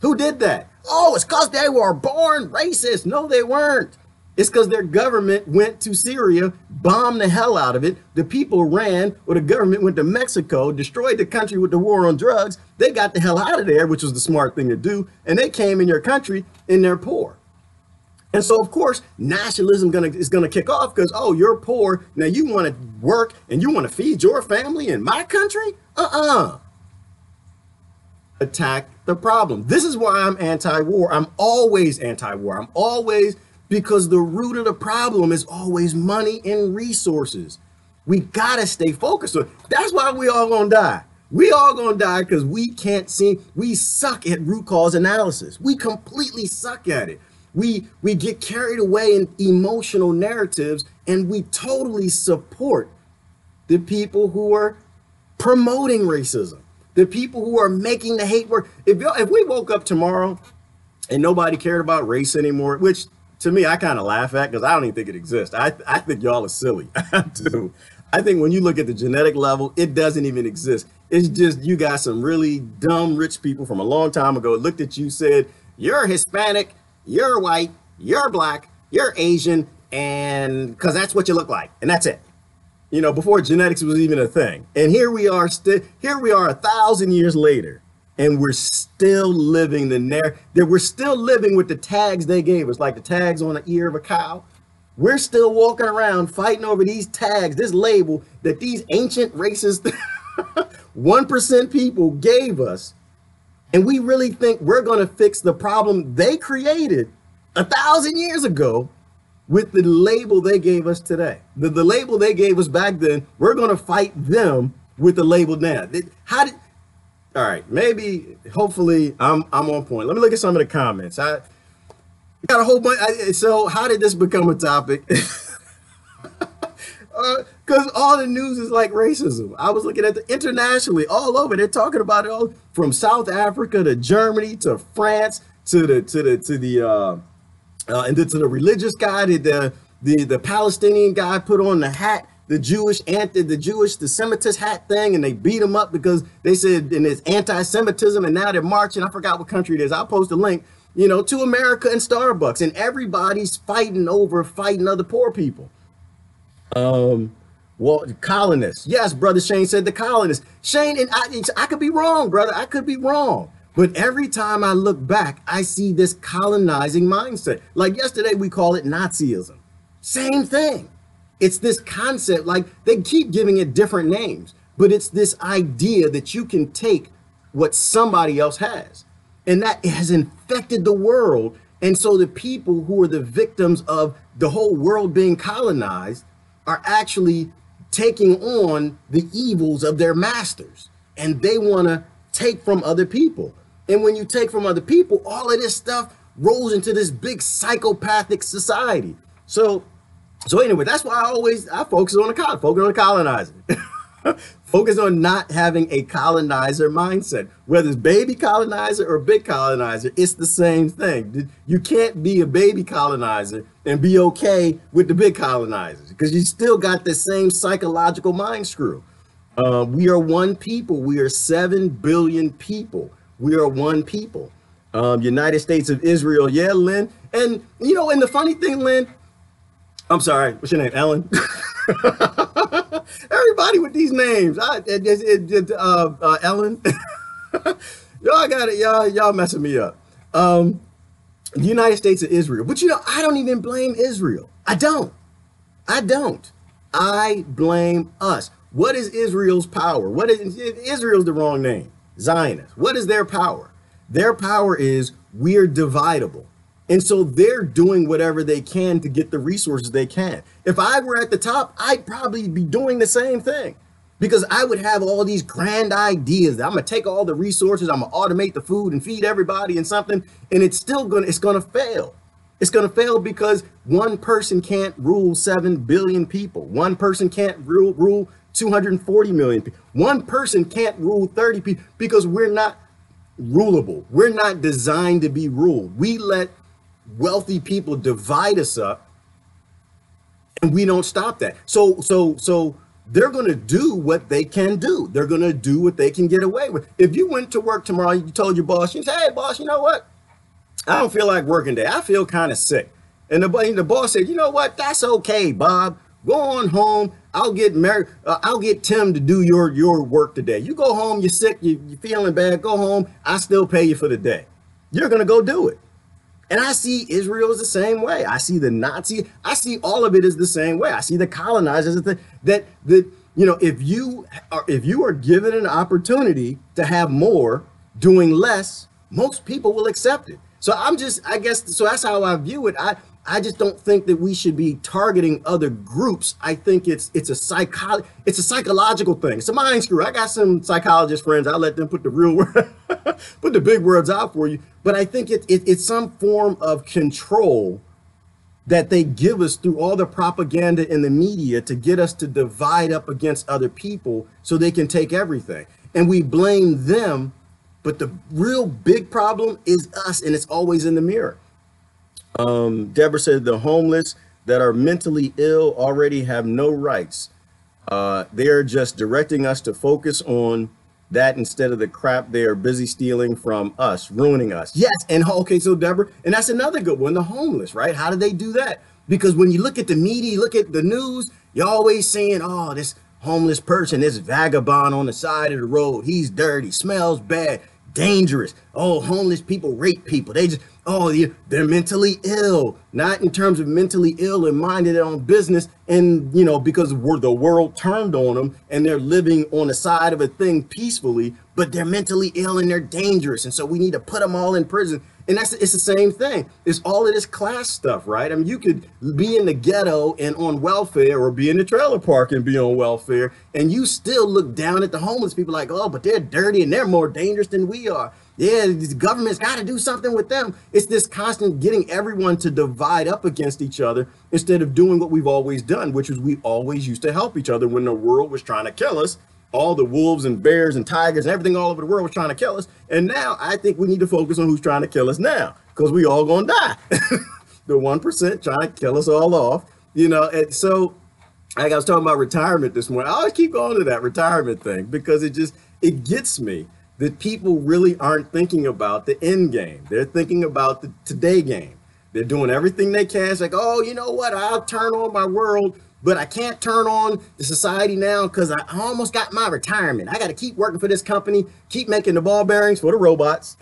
Who did that? Oh, it's because they were born racist. No, they weren't. It's because their government went to Syria, bombed the hell out of it. The people ran, or the government went to Mexico, destroyed the country with the war on drugs. They got the hell out of there, which was the smart thing to do. And they came in your country and they're poor. And so, of course, nationalism is gonna kick off because, oh, you're poor. Now you want to work and you want to feed your family in my country? Attack the problem. This is why I'm anti-war. I'm always anti-war. I'm always, because the root of the problem is always money and resources. We gotta stay focused on it. That's why we all gonna die. We all gonna die because we can't see, we suck at root cause analysis. We completely suck at it. We get carried away in emotional narratives, and we totally support the people who are promoting racism, the people who are making the hate work. If we woke up tomorrow and nobody cared about race anymore, which to me, I kind of laugh at because I don't even think it exists. I think y'all are silly. I do. I think when you look at the genetic level, it doesn't even exist. It's just you got some really dumb rich people from a long time ago looked at you, said, you're Hispanic, you're white, you're black, you're Asian, and because that's what you look like. And that's it. You know, before genetics was even a thing. And here we are 1,000 years later. And we're still living we're still living with the tags they gave us, like the tags on the ear of a cow. We're still walking around fighting over these tags, this label that these ancient racist 1% people gave us. And we really think we're going to fix the problem they created 1,000 years ago with the label they gave us today. The label they gave us back then, we're going to fight them with the label now. All right, maybe, hopefully, I'm on point. Let me look at some of the comments. I got a whole bunch. So how did this become a topic? Because all the news is like racism. I was looking at internationally, all over. They're talking about it all from South Africa to Germany to France to the religious guy, the Palestinian guy put on the hat. the the Semitist hat thing, and they beat them up because they said, and it's anti-Semitism, and now they're marching. I forgot what country it is. I'll post a link, you know, to America and Starbucks, and everybody's fighting other poor people. Well, colonists. Yes, brother Shane said the colonists. Shane, and I could be wrong, brother. I could be wrong. But every time I look back, I see this colonizing mindset. Like yesterday, we call it Nazism. Same thing. It's this concept, like they keep giving it different names, but it's this idea that you can take what somebody else has. And that has infected the world. And so the people who are the victims of the whole world being colonized are actually taking on the evils of their masters. And they want to take from other people. And when you take from other people, all of this stuff rolls into this big psychopathic society. So anyway, that's why I focus on the colonizer. Focus on not having a colonizer mindset. Whether it's baby colonizer or big colonizer, it's the same thing. You can't be a baby colonizer and be okay with the big colonizers because you still got the same psychological mind screw. We are one people. We are 7 billion people. We are one people. United States of Israel. Yeah, Lynn. And, you know, and the funny thing, Lynn, I'm sorry, what's your name? Ellen? Everybody with these names. Ellen. Y'all got it. Y'all messing me up. The United States of Israel. But, you know, I don't even blame Israel. I don't. I blame us. What is Israel's power? Israel's the wrong name. Zionists. What is their power? Their power is we're dividable. And so they're doing whatever they can to get the resources they can. If I were at the top, I'd probably be doing the same thing because I would have all these grand ideas that I'm going to take all the resources, I'm going to automate the food and feed everybody and something. And it's going to fail. It's going to fail because one person can't rule 7 billion people. One person can't rule 240 million people. One person can't rule 30 people because we're not rulable. We're not designed to be ruled. We let wealthy people divide us up and we don't stop that. So they're going to do what they can do. They're going to do what they can get away with. If you went to work tomorrow, you told your boss, you say, hey boss, you know what? I don't feel like working today. I feel kind of sick. And the boss said, you know what? That's okay, Bob. Go on home. I'll get Tim to do your work today. You go home, you're sick, you're feeling bad, go home. I still pay you for the day. You're going to go do it. And I see Israel as the same way. I see the Nazi. I see all of it as the same way. I see the colonizers that you know, if you are given an opportunity to have more doing less, most people will accept it. So I guess that's how I view it. I just don't think that we should be targeting other groups. I think it's a psychological thing. It's a mind screw. I got some psychologist friends. I'll let them put the real word, put the big words out for you. But I think it's some form of control that they give us through all the propaganda in the media to get us to divide up against other people so they can take everything. And we blame them. But the real big problem is us, and it's always in the mirror. Deborah said the homeless that are mentally ill already have no rights. They are just directing us to focus on that instead of the crap they are busy stealing from us, ruining us. Yes. And okay, so Deborah, and that's another good one, the homeless, right? How do they do that? Because when you look at the media, look at the news, you're always saying, oh, this homeless person, this vagabond on the side of the road, he's dirty, smells bad, dangerous. Oh, homeless people rape people. They just, oh, they're mentally ill, not in terms of mentally ill and minded their own business. And, you know, because the world turned on them and they're living on the side of a thing peacefully, but they're mentally ill and they're dangerous. And so we need to put them all in prison. And it's the same thing. It's all of this class stuff, right? I mean, you could be in the ghetto and on welfare or be in the trailer park and be on welfare. And you still look down at the homeless people like, oh, but they're dirty and they're more dangerous than we are. Yeah, the government's got to do something with them. It's this constant getting everyone to divide up against each other instead of doing what we've always done, which is we always used to help each other when the world was trying to kill us. All the wolves and bears and tigers and everything all over the world was trying to kill us. And now I think we need to focus on who's trying to kill us now, because we all gonna die. The 1% trying to kill us all off, you know. And so Like I was talking about retirement this morning. I always keep going to that retirement thing because it gets me that people really aren't thinking about the end game. They're thinking about the today game. They're doing everything they can. It's like, oh, you know what? I'll turn on my world, but I can't turn on the society now because I almost got my retirement. I got to keep working for this company, keep making the ball bearings for the robots.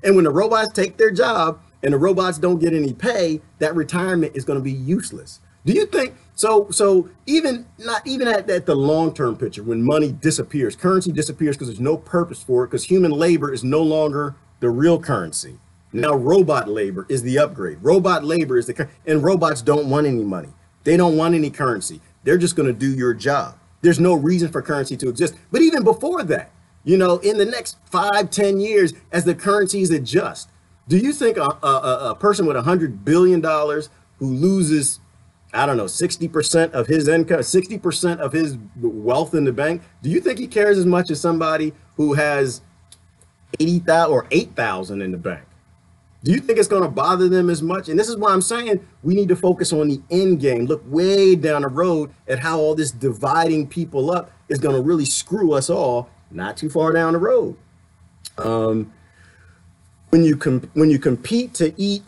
And when the robots take their job and the robots don't get any pay, that retirement is going to be useless. Do you think so? So even not even at the long-term picture, when money disappears, currency disappears because there's no purpose for it, because human labor is no longer the real currency. Now robot labor is the upgrade. Robot labor is and robots don't want any money. They don't want any currency. They're just going to do your job. There's no reason for currency to exist. But even before that, you know, in the next 5-10 years, as the currencies adjust, do you think a person with $100 billion who loses, I don't know, 60% of his income, 60% of his wealth in the bank, do you think he cares as much as somebody who has 80,000 or 8,000 in the bank? Do you think it's going to bother them as much? And this is why I'm saying we need to focus on the end game. Look way down the road at how all this dividing people up is going to really screw us all not too far down the road. When you compete to eat,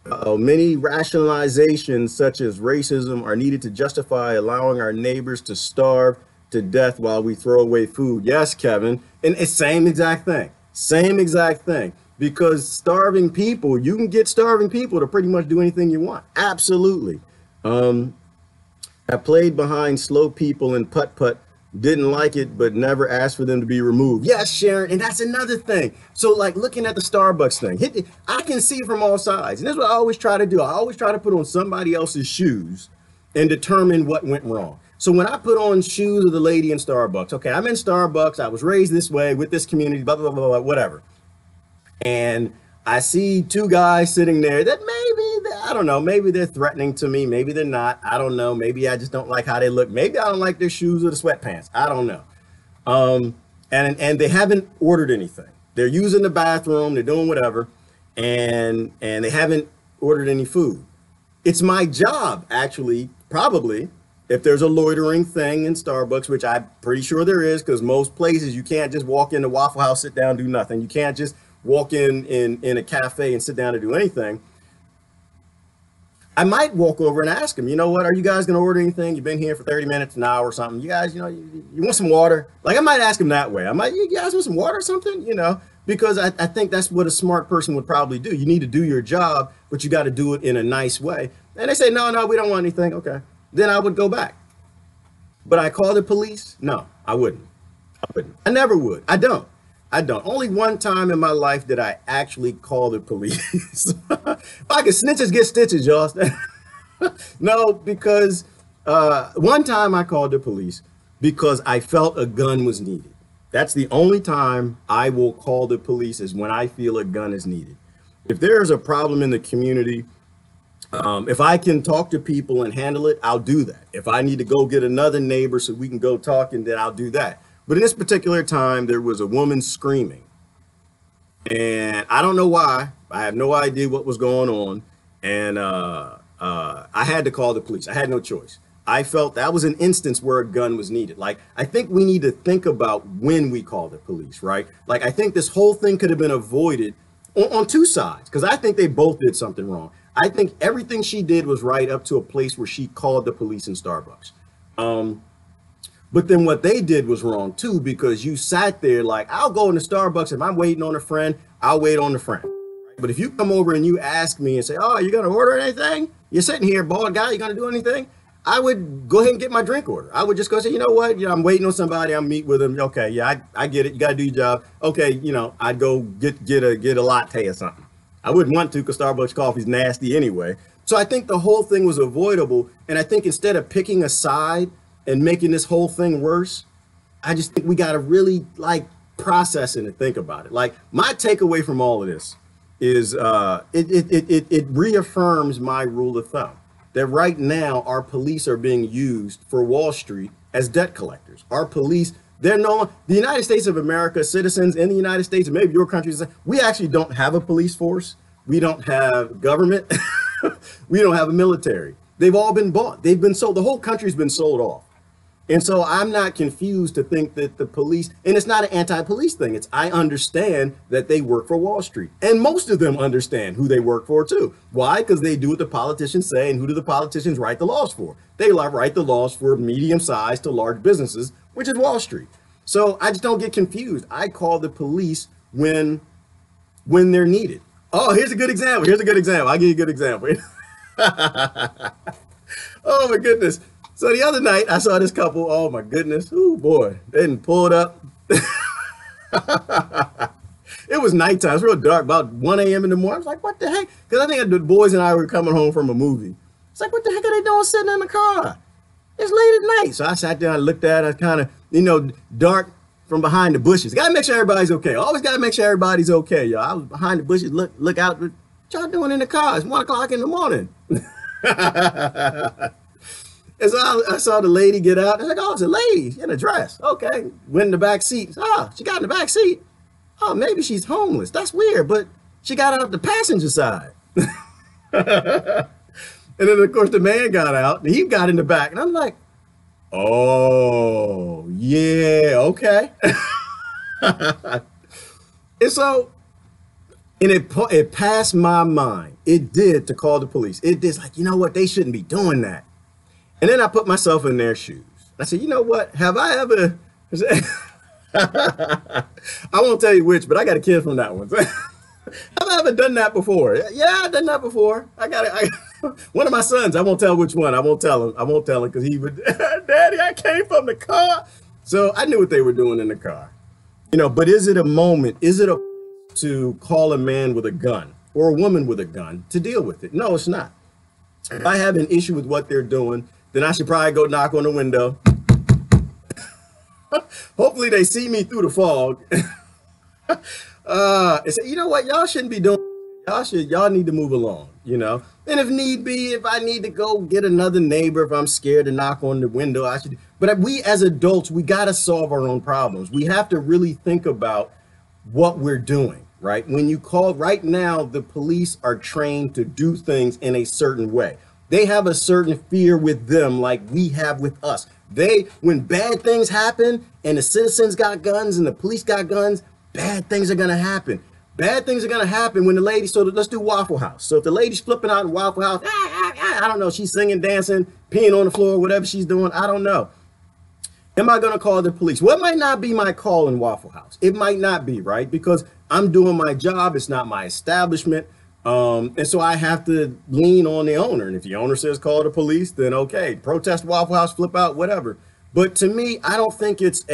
many rationalizations such as racism are needed to justify allowing our neighbors to starve to death while we throw away food. Yes, Kevin, and it's same exact thing. Because starving people, you can get starving people to pretty much do anything you want. Absolutely. I played behind slow people in putt-putt, didn't like it, but never asked for them to be removed. Yes, Sharon, and that's another thing. So like looking at the Starbucks thing, I can see it from all sides. And that's what I always try to do. I always try to put on somebody else's shoes and determine what went wrong. So when I put on shoes of the lady in Starbucks, okay, I'm in Starbucks, I was raised this way with this community, blah, blah, blah, blah, whatever. And I see two guys sitting there that maybe, I don't know, maybe they're threatening to me. Maybe they're not. I don't know. Maybe I just don't like how they look. Maybe I don't like their shoes or the sweatpants. I don't know. And they haven't ordered anything. They're using the bathroom. They're doing whatever. And they haven't ordered any food. It's my job, actually, probably, if there's a loitering thing in Starbucks, which I'm pretty sure there is, because most places you can't just walk into Waffle House, sit down, do nothing. You can't just walk in a cafe and sit down to do anything. I might walk over and ask them, you know what, are you guys going to order anything? You've been here for 30 minutes, an hour or something. You guys, you know, you want some water? Like I might ask them that way. I might, you guys want some water or something? You know, because I think that's what a smart person would probably do. You need to do your job, but you got to do it in a nice way. And they say, no, we don't want anything. Okay. Then I would go back. But I call the police? No, I wouldn't. I never would. I don't. Only one time in my life did I actually call the police. If I could snitches get stitches, y'all. No, because one time I called the police because I felt a gun was needed. That's the only time I will call the police, is when I feel a gun is needed. If there is a problem in the community, if I can talk to people and handle it, I'll do that. If I need to go get another neighbor so we can go talk, and then I'll do that. But in this particular time, there was a woman screaming, and I don't know why. I have no idea what was going on. And I had to call the police. I had no choice. I felt that was an instance where a gun was needed. Like, I think we need to think about when we call the police, right? Like, I think this whole thing could have been avoided on two sides, because I think they both did something wrong. I think everything she did was right up to a place where she called the police in Starbucks. But then what they did was wrong too, because you sat there like, I'll go into Starbucks. If I'm waiting on a friend, I'll wait on the friend. But if you come over and you ask me and say, oh, you're going to order anything? You're sitting here, bald guy, you going to do anything? I would go ahead and get my drink order. I would just go say, you know what? I'm waiting on somebody. I'll meet with them. Okay, yeah, I get it. You got to do your job. Okay, I'd go get a latte or something. I wouldn't want to, because Starbucks coffee is nasty anyway. So I think the whole thing was avoidable. And I think instead of picking a side and making this whole thing worse, I just think we got to really process it and think about it. Like, my takeaway from all of this is it reaffirms my rule of thumb that right now our police are being used for Wall Street as debt collectors. Our police, the United States of America, citizens in the United States, and maybe your countries, we actually don't have a police force. We don't have government. We don't have a military. They've all been bought. They've been sold. The whole country's been sold off. And so I'm not confused to think that the police, and it's not an anti-police thing. It's, I understand that they work for Wall Street. And most of them understand who they work for too. Why? Because they do what the politicians say. And who do the politicians write the laws for? They write the laws for medium-sized to large businesses, which is Wall Street. So I just don't get confused. I call the police when they're needed. Oh, here's a good example. Here's a good example. I'll give you a good example. Oh my goodness. So the other night I saw this couple. Oh my goodness. Oh boy. They didn't pull it up. It was nighttime. It was real dark, about 1 a.m. in the morning. I was like, what the heck? Because I think the boys and I were coming home from a movie. It's like, what the heck are they doing sitting in the car? It's late at night. So I sat down, I looked at it, kind of, you know, dark from behind the bushes. Got to make sure everybody's okay. Always got to make sure everybody's okay, y'all. I was behind the bushes, look out. What y'all doing in the car? It's 1 o'clock in the morning. And so I saw the lady get out. I was like, oh, it's a lady in a dress. Okay. Went in the back seat. Oh, she got in the back seat. Oh, maybe she's homeless. That's weird, but she got out the passenger side. And then, of course, the man got out and he got in the back. And I'm like, oh, yeah, okay. And so, and it passed my mind. It did, to call the police. It did, like, you know what? They shouldn't be doing that. And then I put myself in their shoes. I said, you know what? Have I ever... I won't tell you which, but I got a kid from that one. Have I ever done that before? Yeah, I've done that before. One of my sons, I won't tell which one. I won't tell him because he would, Daddy, I came from the car. So I knew what they were doing in the car. You know, but is it a moment? Is it to call a man with a gun or a woman with a gun to deal with it? No, it's not. If I have an issue with what they're doing, then I should probably go knock on the window. Hopefully they see me through the fog. And say, you know what, y'all shouldn't be doing. Y'all need to move along, you know. And if need be, if I need to go get another neighbor, if I'm scared to knock on the window, I should. But we as adults, we got to solve our own problems. We have to really think about what we're doing, right? When you call right now, the police are trained to do things in a certain way. They have a certain fear with them like we have with us. When bad things happen and the citizens got guns and the police got guns, bad things are going to happen. Bad things are going to happen when the lady, so let's do Waffle House. So if the lady's flipping out in Waffle House, I don't know, she's singing, dancing, peeing on the floor, whatever she's doing, I don't know. Am I going to call the police? Well, it might not be my call in Waffle House. It might not be, right? Because I'm doing my job. It's not my establishment. And so I have to lean on the owner. And if the owner says call the police, then okay, protest Waffle House, flip out, whatever. But to me, I don't think it's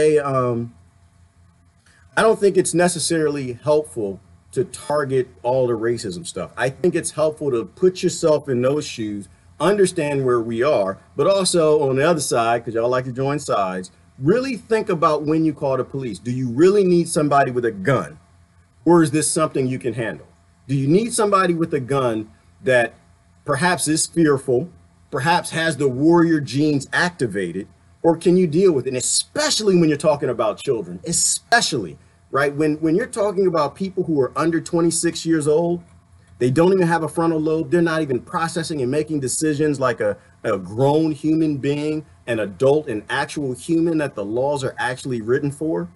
necessarily helpful to target all the racism stuff. I think it's helpful to put yourself in those shoes, understand where we are, but also on the other side, because y'all like to join sides, really think about when you call the police. Do you really need somebody with a gun? Or is this something you can handle? Do you need somebody with a gun that perhaps is fearful, perhaps has the warrior genes activated, or can you deal with it? And especially when you're talking about children, especially, right? When you're talking about people who are under 26 years old, they don't even have a frontal lobe. They're not even processing and making decisions like a grown human being, an adult, an actual human that the laws are actually written for.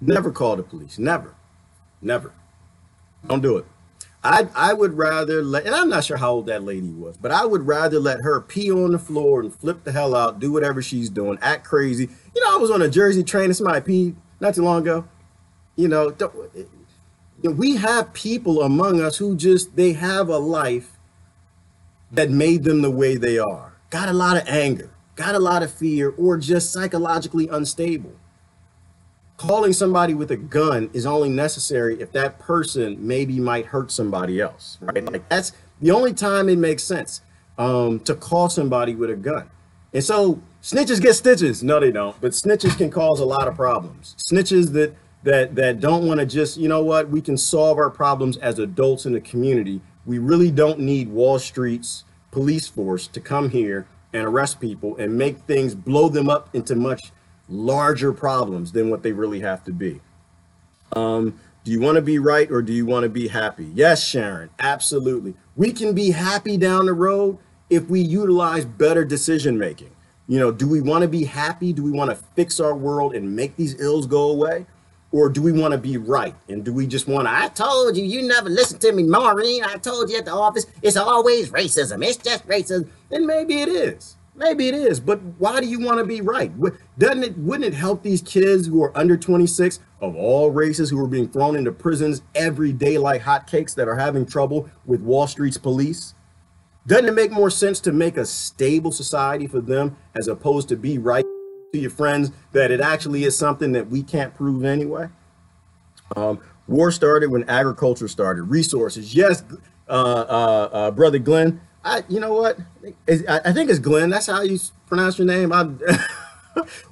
Never call the police. Never. Never. Don't do it. I would rather let, and I'm not sure how old that lady was, but I would rather let her pee on the floor and flip the hell out, do whatever she's doing, act crazy. You know, I was on a Jersey train and somebody peed not too long ago. You know, we have people among us who just, they have a life that made them the way they are. Got a lot of anger, got a lot of fear, or just psychologically unstable. Calling somebody with a gun is only necessary if that person maybe might hurt somebody else, right? Like that's the only time it makes sense to call somebody with a gun. And so snitches get stitches. No, they don't. But snitches can cause a lot of problems. Snitches that don't want to just, you know what, we can solve our problems as adults in the community. We really don't need Wall Street's police force to come here and arrest people and make things, blow them up into much larger problems than what they really have to be. Do you want to be right or do you want to be happy? Yes, Sharon, absolutely. We can be happy down the road if we utilize better decision making. You know, do we want to be happy? Do we want to fix our world and make these ills go away? Or do we want to be right? And do we just want to, I told you, you never listened to me, Maureen. I told you at the office, it's always racism. It's just racism. And maybe it is. Maybe it is. But why do you want to be right? Wouldn't it help these kids who are under 26 of all races who are being thrown into prisons every day like hotcakes that are having trouble with Wall Street's police? Doesn't it make more sense to make a stable society for them as opposed to be right to your friends that it actually is something that we can't prove anyway? War started when agriculture started. Resources, yes, brother Glenn. You know what? I think it's Glenn. That's how you pronounce your name.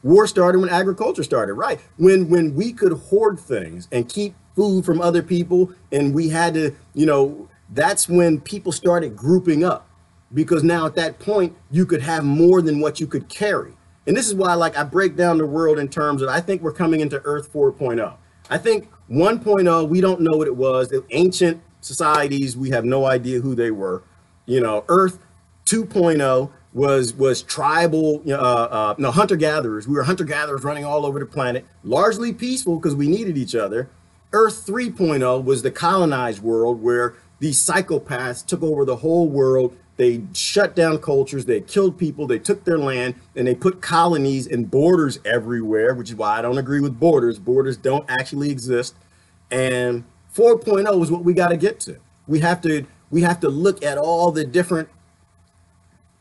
War started when agriculture started, right? When we could hoard things and keep food from other people, and we had to, you know, that's when people started grouping up, because now at that point you could have more than what you could carry. And this is why, like, I break down the world in terms of, I think we're coming into Earth 4.0. I think 1.0, we don't know what it was. The ancient societies, we have no idea who they were. You know, Earth 2.0 was tribal, no, hunter-gatherers. We were hunter-gatherers running all over the planet, largely peaceful because we needed each other. Earth 3.0 was the colonized world where these psychopaths took over the whole world. They shut down cultures, they killed people, they took their land, and they put colonies and borders everywhere, which is why I don't agree with borders. Borders don't actually exist. And 4.0 is what we got to get to. We have to look at all the different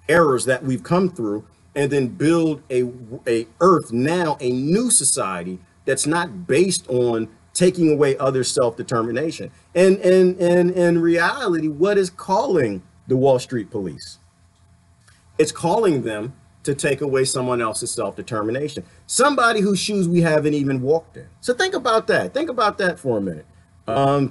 errors that we've come through and then build a Earth now, a new society that's not based on taking away other self-determination. And in reality, what is calling the Wall Street police? It's calling them to take away someone else's self-determination. Somebody whose shoes we haven't even walked in. So think about that. Think about that for a minute.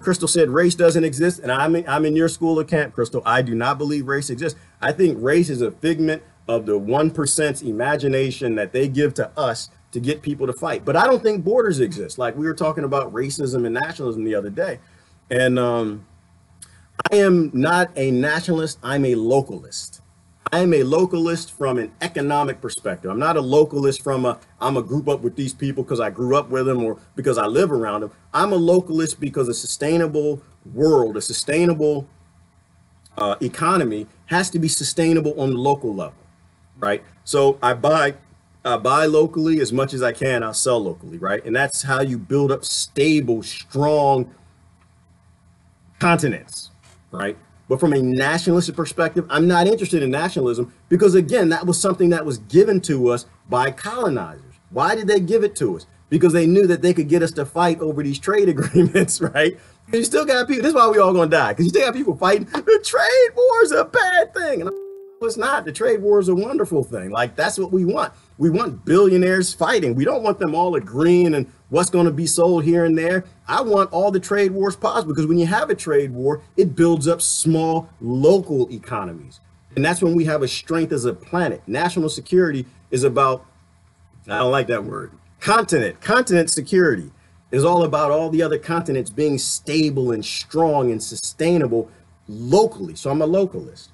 Crystal said race doesn't exist, and I'm in your school of camp, Crystal. I do not believe race exists. I think race is a figment of the 1%'s imagination that they give to us to get people to fight. But I don't think borders exist. Like we were talking about racism and nationalism the other day. And I am not a nationalist, I'm a localist. I'm a localist from an economic perspective. I'm not a localist from I'm a group up with these people because I grew up with them or because I live around them. I'm a localist because a sustainable world, a sustainable economy has to be sustainable on the local level, right? So I buy locally as much as I can, I'll sell locally, right? And that's how you build up stable, strong continents, right? But from a nationalistic perspective, I'm not interested in nationalism because, again, that was something that was given to us by colonizers. Why did they give it to us? Because they knew that they could get us to fight over these trade agreements, right? And you still got people, this is why we all gonna die, because you still got people fighting, the trade war is a bad thing. And it's not. The trade war is a wonderful thing. Like, that's what we want. We want billionaires fighting. We don't want them all agreeing and what's going to be sold here and there. I want all the trade wars possible, because when you have a trade war, it builds up small local economies. And that's when we have a strength as a planet. National security is about, I don't like that word, continent security is all about all the other continents being stable and strong and sustainable locally. So I'm a localist.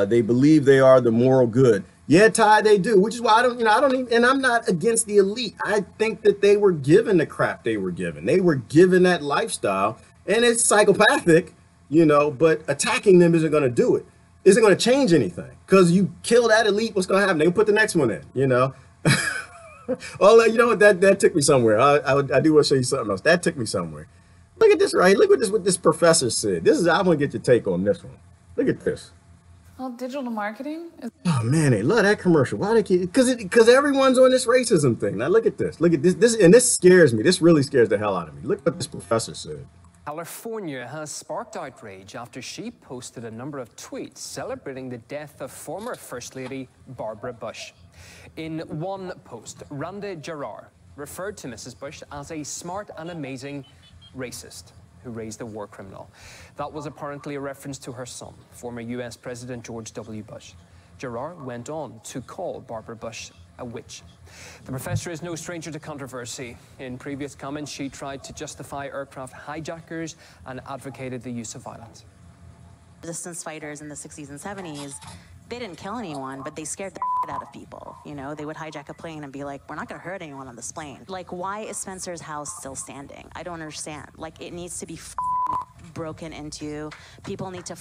They believe they are the moral good. Yeah, Ty, they do, which is why I don't even, and I'm not against the elite. I think that they were given the crap they were given. They were given that lifestyle, and it's psychopathic, but attacking them isn't going to do it. Isn't going to change anything, because you kill that elite, what's going to happen? They can put the next one in, Oh, you know what? That took me somewhere. I do want to show you something else. That took me somewhere. Look at this, right? Look what this professor said. I want to get your take on this one. Look at this. Well, digital marketing is— Oh man, they love that commercial. Why they keep? Because everyone's on this racism thing. Now look at this. Look at this. And this scares me. This really scares the hell out of me. Look what this professor said. California has sparked outrage after she posted a number of tweets celebrating the death of former First Lady Barbara Bush. In one post, Randy Gerard referred to Mrs. Bush as a smart and amazing racist who raised a war criminal. That was apparently a reference to her son, former US President George W. Bush. Gerard went on to call Barbara Bush a witch. The professor is no stranger to controversy. In previous comments, she tried to justify aircraft hijackers and advocated the use of violence. Resistance fighters in the 60s and 70s, they didn't kill anyone, but they scared the shit out of people. You know, they would hijack a plane and be like, we're not gonna hurt anyone on this plane. Like, why is Spencer's house still standing? I don't understand. Like, it needs to be broken into. People need to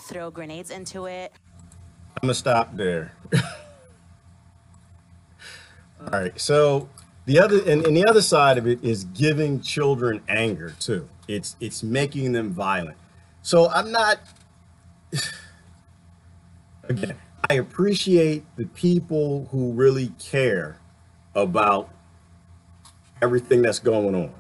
throw grenades into it. I'm gonna stop there. All right, so the other and the other side of it is giving children anger too. It's making them violent. So I'm not. Again, I appreciate the people who really care about everything that's going on.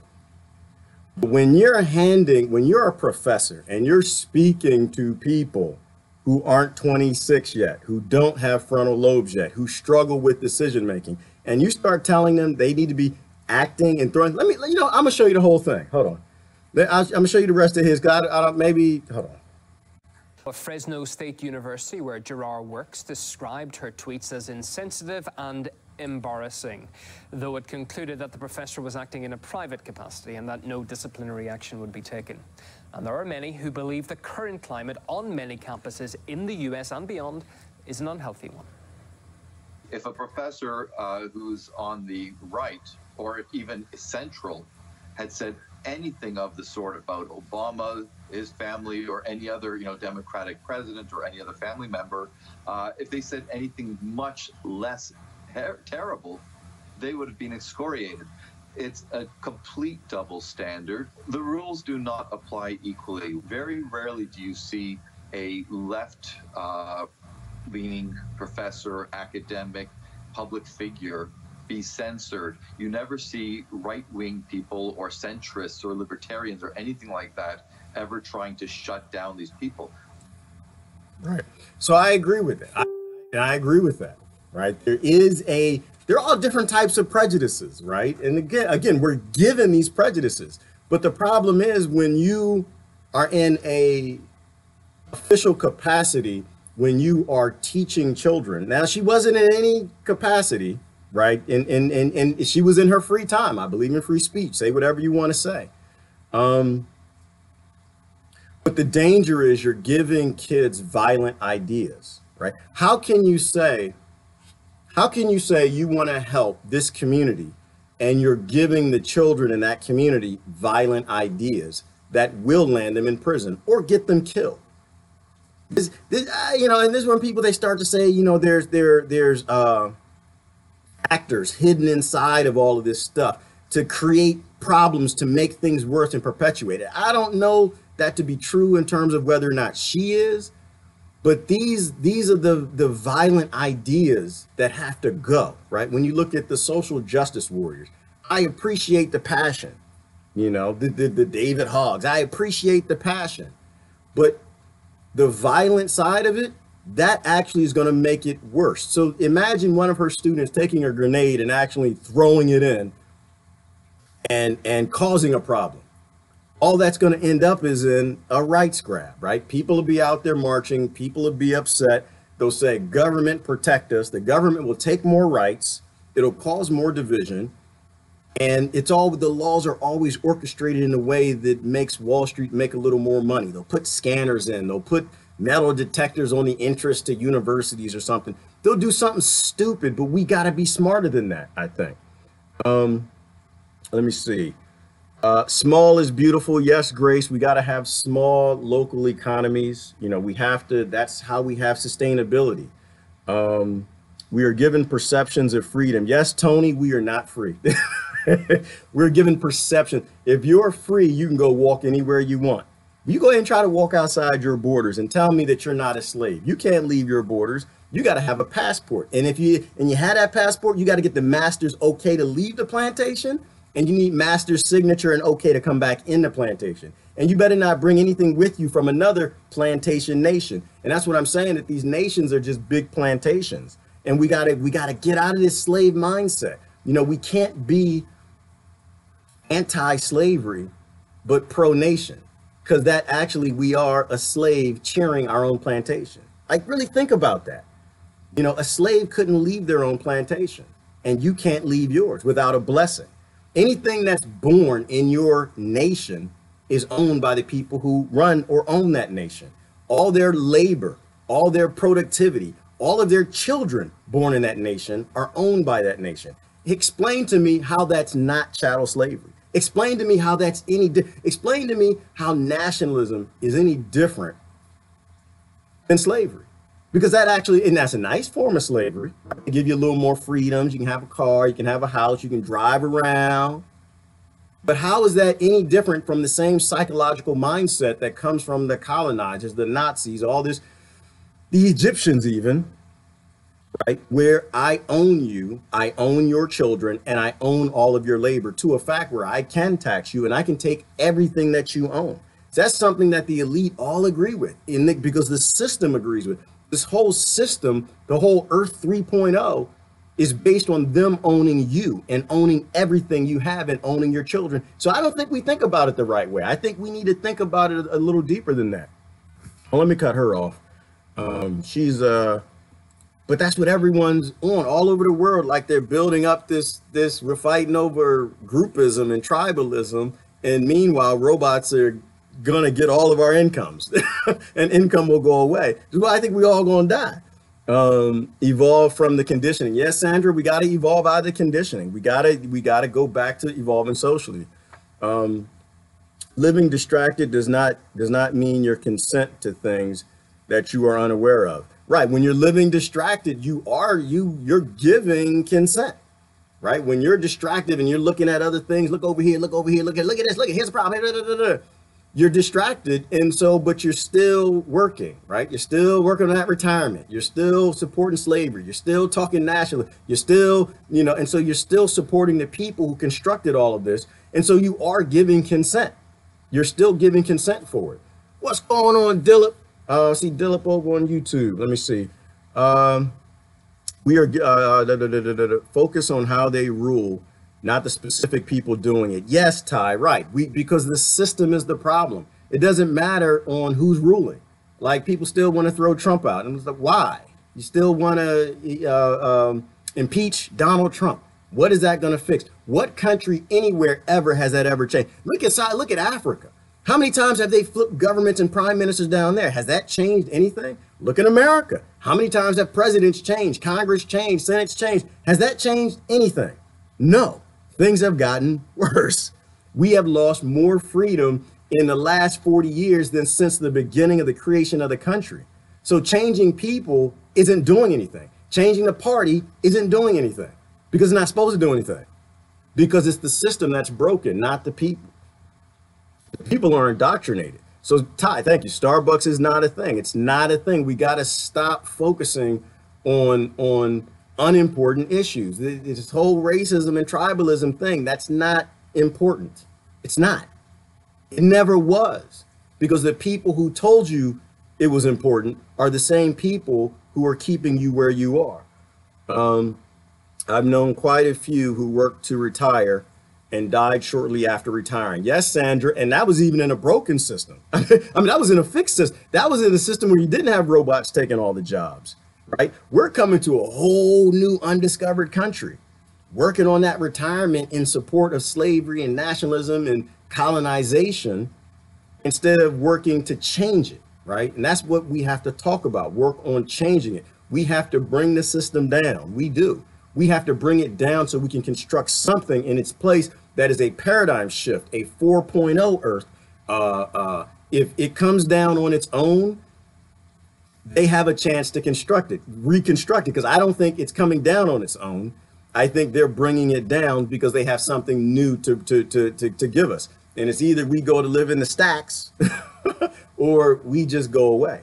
But when you're a professor and you're speaking to people who aren't 26 yet, who don't have frontal lobes yet, who struggle with decision making, and you start telling them they need to be acting and throwing, I'm gonna show you the whole thing. Hold on. I'm gonna show you the rest of his. Hold on. Fresno State University, where Gerard works, described her tweets as insensitive and embarrassing, though it concluded that the professor was acting in a private capacity and that no disciplinary action would be taken. And there are many who believe the current climate on many campuses in the US and beyond is an unhealthy one. If a professor who's on the right or even central had said anything of the sort about Obama, his family, or any other, Democratic president or any other family member, if they said anything much less terrible, they would have been excoriated. It's a complete double standard. The rules do not apply equally. Very rarely do you see a left-leaning professor, academic, public figure be censored. You never see right-wing people or centrists or libertarians or anything like that ever trying to shut down these people. Right. So I agree with that. I agree with that. Right. There are all different types of prejudices. Right. And again, we're given these prejudices. But the problem is when you are in a official capacity, when you are teaching children. Now, she wasn't in any capacity. Right. And she was in her free time. I believe in free speech. Say whatever you want to say. But the danger is you're giving kids violent ideas. Right. How can you say you want to help this community and you're giving the children in that community violent ideas that will land them in prison or get them killed? And this is when people, they start to say, there's actors hidden inside of all of this stuff to create problems, to make things worse and perpetuate it. I don't know that to be true in terms of whether or not she is, but these are the violent ideas that have to go, right? When you look at the social justice warriors, I appreciate the passion, the David Hoggs, I appreciate the passion, but the violent side of it, that actually is going to make it worse. So imagine one of her students taking a grenade and actually throwing it in and causing a problem. All that's going to end up is in a rights grab, right? People will be out there marching. People will be upset. They'll say, government, protect us. The government will take more rights. It'll cause more division. And the laws are always orchestrated in a way that makes Wall Street make a little more money. They'll put scanners in. They'll put metal detectors on the entrance to universities or something. They'll do something stupid, but we got to be smarter than that, I think. Let me see. Small is beautiful. Yes, Grace, we got to have small local economies. We have to, that's how we have sustainability. We are given perceptions of freedom. Yes, Tony, we are not free. We're given perception. If you're free, you can go walk anywhere you want. You go ahead and try to walk outside your borders and tell me that you're not a slave. You can't leave your borders. You got to have a passport. And if you had that passport, you got to get the master's okay to leave the plantation. And you need master's signature and okay to come back in the plantation. And you better not bring anything with you from another plantation nation. And that's what I'm saying, that these nations are just big plantations. And we gotta get out of this slave mindset. We can't be anti-slavery, but pro-nation. Because that actually, we are a slave cheering our own plantation. Like, really think about that. A slave couldn't leave their own plantation. and you can't leave yours without a blessing. Anything that's born in your nation is owned by the people who run or own that nation. All their labor, all their productivity, all of their children born in that nation are owned by that nation. Explain to me how that's not chattel slavery. Explain to me how that's explain to me how nationalism is any different than slavery. Because that actually, and that's a nice form of slavery. They give you a little more freedoms. You can have a car, you can have a house, you can drive around. But how is that any different from the same psychological mindset that comes from the colonizers, the Nazis, all this, the Egyptians even, right? Where I own you, I own your children, and I own all of your labor to a fact where I can tax you and I can take everything that you own. So that's something that the elite all agree with, because the system agrees with. This whole system, the whole Earth 3.0, is based on them owning you and owning everything you have and owning your children. So I don't think we think about it the right way. I think we need to think about it a little deeper than that. Well, let me cut her off. But that's what everyone's on all over the world. Like they're building up this, we're fighting over groupism and tribalism. And meanwhile, robots are gonna get all of our incomes and income will go away. Well, I think we all gonna die. Evolve from the conditioning. Yes, Sandra, we gotta evolve out of the conditioning. We gotta go back to evolving socially. Living distracted does not mean your consent to things that you are unaware of. Right, when you're living distracted, you're giving consent. Right, when you're distracted and you're looking at other things, look over here, look over here, look at this, look at here's the problem. You're distracted, and so, but you're still working, right? You're still working on that retirement. You're still supporting slavery. You're still talking nationally. You're still, and so you're still supporting the people who constructed all of this. And so you are giving consent. You're still giving consent for it. What's going on, Dillip? See Dillip over on YouTube. Let me see. We are focus on how they rule, not the specific people doing it. Yes, Ty, right. Because the system is the problem. It doesn't matter on who's ruling. Like people still want to throw Trump out. And it's like, why? You still want to impeach Donald Trump. What is that going to fix? What country anywhere ever has that ever changed? Look at Africa. How many times have they flipped governments and prime ministers down there? Has that changed anything? Look at America. How many times have presidents changed, Congress changed, Senate's changed? Has that changed anything? No. Things have gotten worse. We have lost more freedom in the last 40 years than since the beginning of the creation of the country. So changing people isn't doing anything. Changing the party isn't doing anything because it's not supposed to do anything, because it's the system that's broken, not the people. The people are indoctrinated. So Ty, thank you. Starbucks is not a thing. It's not a thing. We got to stop focusing on unimportant issues. This whole racism and tribalism thing, that's not important. It's not. It never was, because the people who told you it was important are the same people who are keeping you where you are. I've known quite a few who worked to retire and died shortly after retiring. Yes, Sandra, and that was even in a broken system. I mean, that was in a fixed system. That was in a system where you didn't have robots taking all the jobs, right? We're coming to a whole new undiscovered country, working on that retirement in support of slavery and nationalism and colonization instead of working to change it, right? And that's what we have to talk about, work on changing it. We have to bring the system down. We do. We have to bring it down so we can construct something in its place that is a paradigm shift, a 4.0 Earth. If it comes down on its own, they have a chance to construct it, reconstruct it, because I don't think it's coming down on its own. I think they're bringing it down because they have something new to give us. And it's either we go to live in the stacks or we just go away.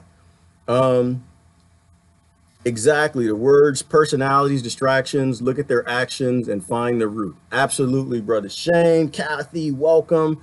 Exactly. The words, personalities, distractions, look at their actions and find the root. Absolutely, brother Shane, Kathy, welcome.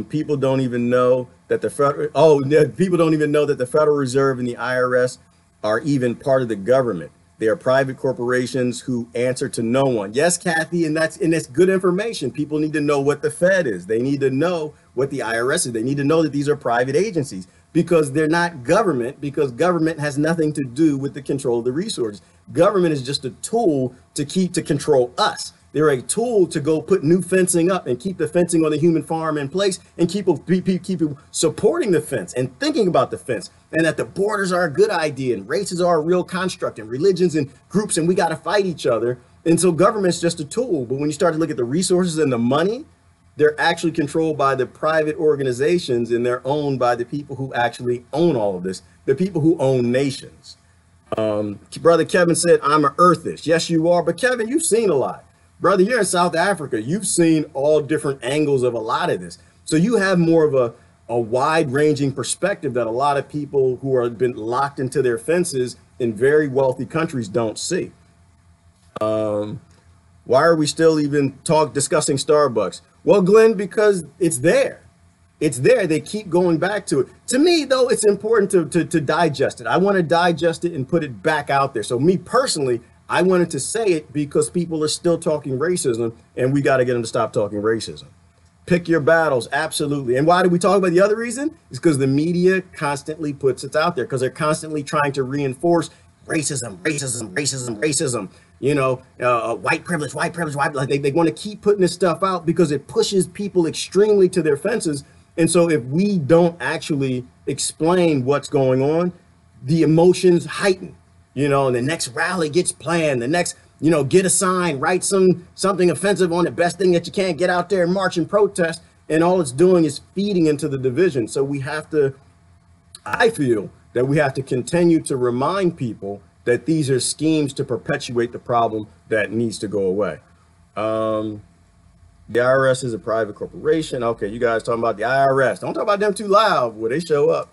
People don't even know that the people don't even know that the Federal Reserve and the IRS are even part of the government. They are private corporations who answer to no one. Yes, Kathy, and that's good information. People need to know what the Fed is. They need to know what the IRS is. They need to know that these are private agencies. because they're not government, because government has nothing to do with the control of the resources. Government is just a tool to control us. They're a tool to go put new fencing up and keep the fencing on the human farm in place and keep people supporting the fence and thinking about the fence, and that the borders are a good idea and races are a real construct and religions and groups and we got to fight each other. And so government's just a tool. But when you start to look at the resources and the money, they're actually controlled by the private organizations, and they're owned by the people who actually own all of this, the people who own nations. Brother Kevin said, I'm an earthist. Yes, you are. But Kevin, you've seen a lot. Brother, you're in South Africa. You've seen all different angles of a lot of this. So you have more of a wide-ranging perspective that a lot of people who are been locked into their fences in very wealthy countries don't see. Why are we still even discussing Starbucks? Well, Glenn, because it's there. It's there. They keep going back to it. To me, though, it's important to digest it. I want to digest it and put it back out there. So me personally, I wanted to say it because people are still talking racism, and we got to get them to stop talking racism. Pick your battles. Absolutely. And why do we talk about the other reason? It's because the media constantly puts it out there, because they're constantly trying to reinforce racism, racism, racism, racism. You know, white privilege, white privilege, white. Like they want to keep putting this stuff out because it pushes people extremely to their fences. And so if we don't actually explain what's going on, the emotions heighten. You know, and the next rally gets planned. The next, you know, get a sign, write something offensive on it. Best thing that you can, get out there and march and protest. And all it's doing is feeding into the division. So we have to, I feel that we have to continue to remind people that these are schemes to perpetuate the problem that needs to go away. The IRS is a private corporation. Okay, you guys talking about the IRS. Don't talk about them too loud when they show up.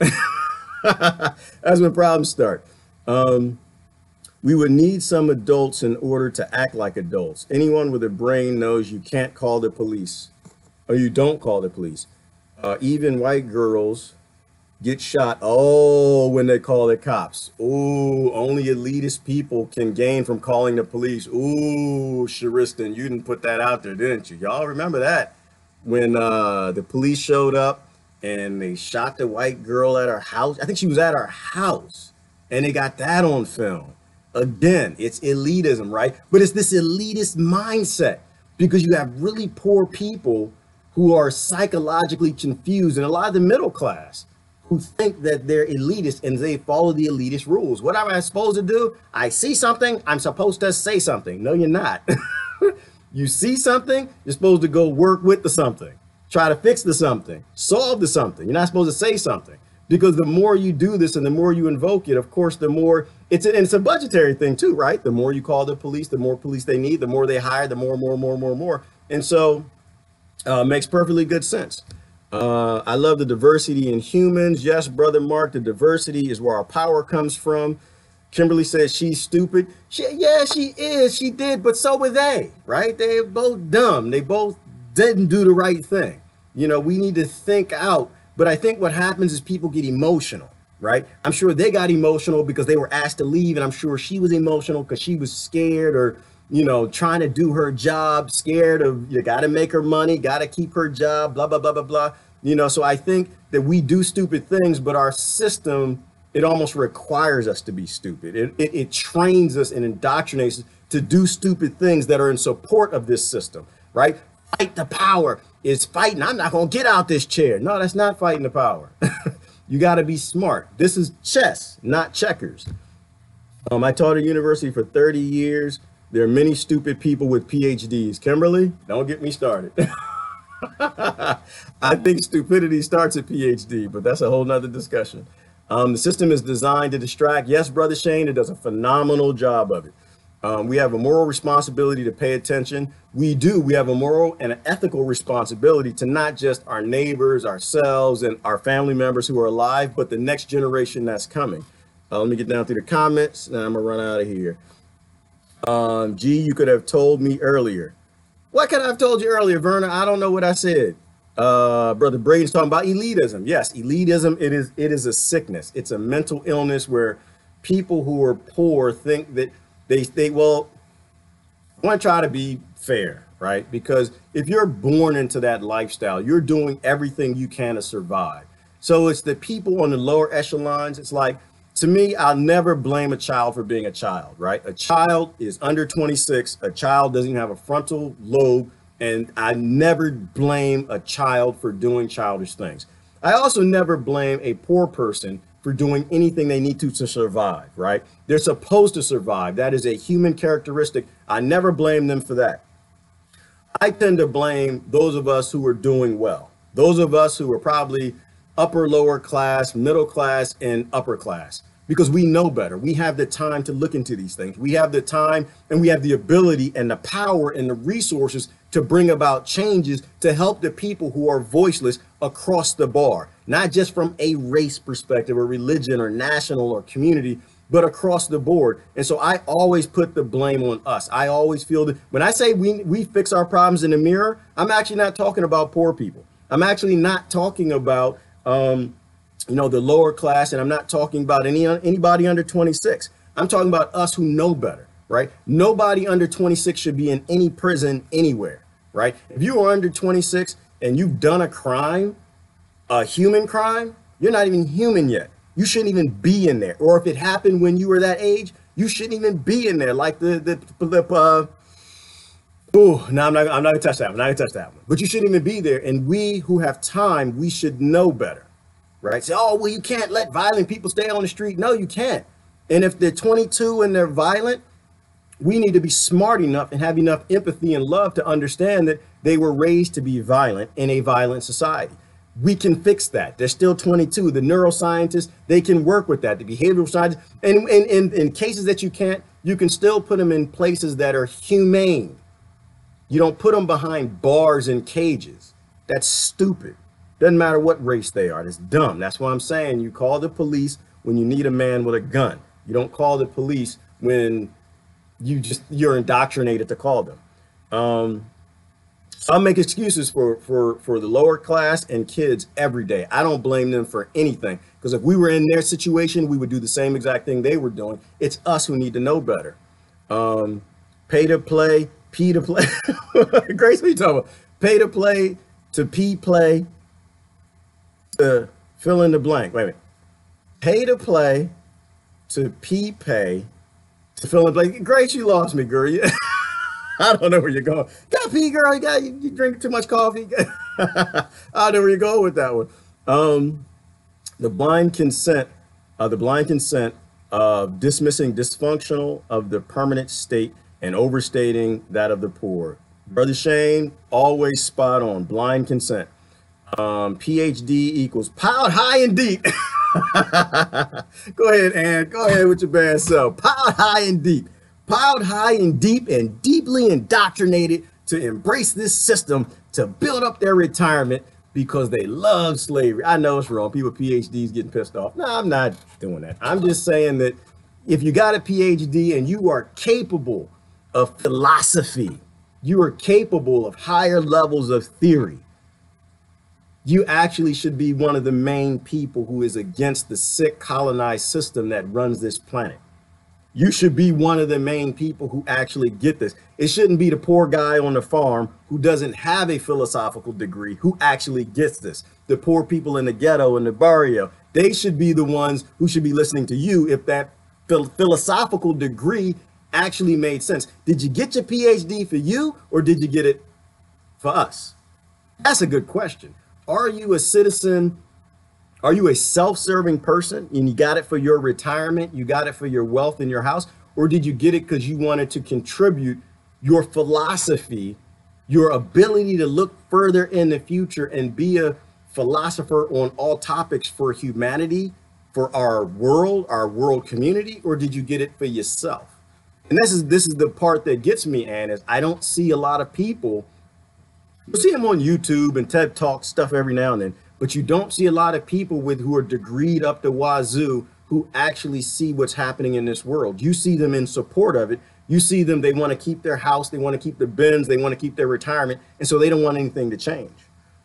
That's when problems start. We would need some adults in order to act like adults. Anyone with a brain knows you can't call the police, or you don't call the police. Even white girls get shot, when they call the cops. Ooh, only elitist people can gain from calling the police. Ooh, Sharistan, you didn't put that out there, didn't you? Y'all remember that? When the police showed up and they shot the white girl at her house. I think she was at her house, and they got that on film. Again, it's elitism, right? But it's this elitist mindset, because you have really poor people who are psychologically confused, and a lot of the middle class who think that they're elitist and they follow the elitist rules. What am I supposed to do? I see something, I'm supposed to say something. No, you're not. You see something, you're supposed to go work with the something, try to fix the something, solve the something. You're not supposed to say something, because the more you do this and the more you invoke it, of course, the more it's a budgetary thing too, right? The more you call the police, the more police they need, the more they hire, the more. And so makes perfectly good sense. I love the diversity in humans. Yes, brother Mark, the diversity is where our power comes from. Kimberly says she's stupid. Yeah, she is. She did, but so were they, right? They're both dumb. They both didn't do the right thing. You know, we need to think out. But I think what happens is people get emotional, right? I'm sure they got emotional because they were asked to leave, and I'm sure she was emotional because she was scared, or, you know, trying to do her job, scared of, you got to make her money, got to keep her job, blah, blah, blah, blah, blah. You know, so I think that we do stupid things, but our system, it almost requires us to be stupid. It trains us and indoctrinates us to do stupid things that are in support of this system, right? Fight the power is fighting. I'm not going to get out this chair. No, that's not fighting the power. You got to be smart. This is chess, not checkers. I taught at university for 30 years. There are many stupid people with PhDs. Kimberly, don't get me started. I think stupidity starts at PhD, but that's a whole nother discussion. The system is designed to distract. Yes, Brother Shane, it does a phenomenal job of it. We have a moral responsibility to pay attention. We have a moral and an ethical responsibility to not just our neighbors, ourselves, and our family members who are alive, but the next generation that's coming. Let me get down through the comments, and I'm gonna run out of here. G, you could have told me earlier. What could I have told you earlier, Verna? I don't know what I said. Brother Braden's talking about elitism. Yes, elitism, it is a sickness. It's a mental illness where people who are poor think that well, I want to try to be fair, right? Because if you're born into that lifestyle, you're doing everything you can to survive. So it's the people on the lower echelons. It's like, to me, I'll never blame a child for being a child, right? A child is under 26. A child doesn't even have a frontal lobe. And I never blame a child for doing childish things. I also never blame a poor person for doing anything they need to survive, right? They're supposed to survive. That is a human characteristic. I never blame them for that. I tend to blame those of us who are doing well. Those of us who are probably upper, lower class, middle class, and upper class, because we know better. We have the time to look into these things. We have the time and we have the ability and the power and the resources to bring about changes to help the people who are voiceless across the bar, not just from a race perspective or religion or national or community, but across the board. And so I always put the blame on us. I always feel that when I say we fix our problems in the mirror, I'm actually not talking about poor people. I'm actually not talking about the lower class, and I'm not talking about anybody under 26. I'm talking about us who know better, right? Nobody under 26 should be in any prison anywhere, right? If you are under 26 and you've done a crime, a human crime, you're not even human yet. You shouldn't even be in there. Or if it happened when you were that age, you shouldn't even be in there. Like I'm not gonna touch that one. I'm not gonna touch that one. But you shouldn't even be there. And we who have time, we should know better, right? Say, oh, well, you can't let violent people stay on the street. No, you can't. And if they're 22 and they're violent, we need to be smart enough and have enough empathy and love to understand that they were raised to be violent in a violent society. We can fix that. They're still 22. The neuroscientists, they can work with that. The behavioral scientists, and in cases that you can't, you can still put them in places that are humane. You don't put them behind bars and cages. That's stupid. Doesn't matter what race they are. That's dumb. That's why I'm saying you call the police when you need a man with a gun. You don't call the police when you're indoctrinated to call them. So I make excuses for the lower class and kids every day. I don't blame them for anything, because if we were in their situation, we would do the same exact thing they were doing. It's us who need to know better. Pay to play, P to play. Grace, what are you talking about? Pay to play, to P play, to fill in the blank. Wait a minute. Pay to play, to P pay, to fill in the blank. Grace, you lost me, girl. I don't know where you're going. Got pee, girl. You drink too much coffee. I don't know where you're going with that one. The blind consent of dismissing dysfunctional of the permanent state and overstating that of the poor. Brother Shane, always spot on. Blind consent. PhD equals piled high and deep. Go ahead, Ann. Go ahead with your bad self. Piled high and deep. Piled high and deep and deeply indoctrinated to embrace this system to build up their retirement because they love slavery. I know it's wrong. People with PhDs getting pissed off. No, I'm not doing that. I'm just saying that if you got a PhD and you are capable of philosophy, you are capable of higher levels of theory, you actually should be one of the main people who is against the sick colonized system that runs this planet. You should be one of the main people who actually get this. It shouldn't be the poor guy on the farm who doesn't have a philosophical degree who actually gets this. The poor people in the ghetto and the barrio, they should be the ones who should be listening to you if that philosophical degree actually made sense. Did you get your PhD for you, or did you get it for us? That's a good question. Are you a citizen? Are you a self-serving person and you got it for your retirement? You got it for your wealth in your house? Or did you get it because you wanted to contribute your philosophy, your ability to look further in the future and be a philosopher on all topics for humanity, for our world community? Or did you get it for yourself? And this is the part that gets me, Ann, is I don't see a lot of people. You see them on YouTube and TED Talk stuff every now and then, but you don't see a lot of people who are degreed up the wazoo who actually see what's happening in this world. You see them in support of it. You see them, they want to keep their house, they want to keep the Benz, they want to keep their retirement, and so they don't want anything to change.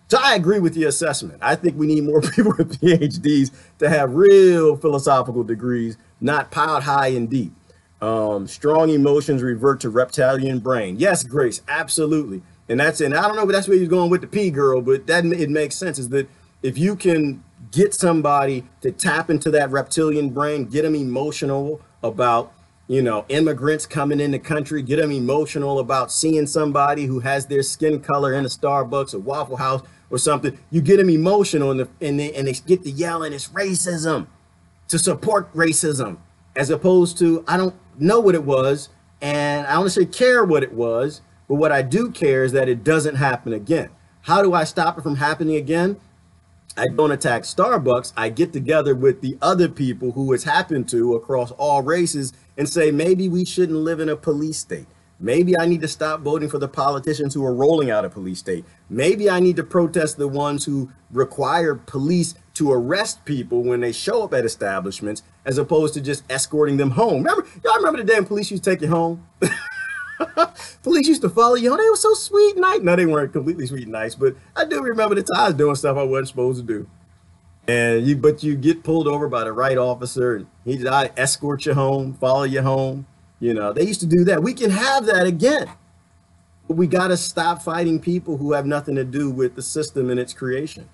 So I agree with your assessment. I think we need more people with PhDs to have real philosophical degrees, not piled high and deep. Strong emotions revert to reptilian brain. Yes, Grace, absolutely. And I don't know, but that's where you're going with the P, girl, but it makes sense, is that if you can get somebody to tap into that reptilian brain, get them emotional about, you know, immigrants coming in the country, get them emotional about seeing somebody who has their skin color in a Starbucks or Waffle House or something. You get them emotional and they get to yelling, it's racism, to support racism, as opposed to, I don't know what it was, and I don't necessarily care what it was, but what I do care is that it doesn't happen again. How do I stop it from happening again? I don't attack Starbucks. I get together with the other people who it's happened to across all races and say, maybe we shouldn't live in a police state. Maybe I need to stop voting for the politicians who are rolling out a police state. Maybe I need to protest the ones who require police to arrest people when they show up at establishments, as opposed to just escorting them home. Y'all remember the damn police used to take you home? Police used to follow you home. They were so sweet and nice. No, they weren't completely sweet and nice, but I do remember the times doing stuff I wasn't supposed to do. And but you get pulled over by the right officer, and he'd escort you home, follow you home. You know, they used to do that. We can have that again. But we got to stop fighting people who have nothing to do with the system and its creation.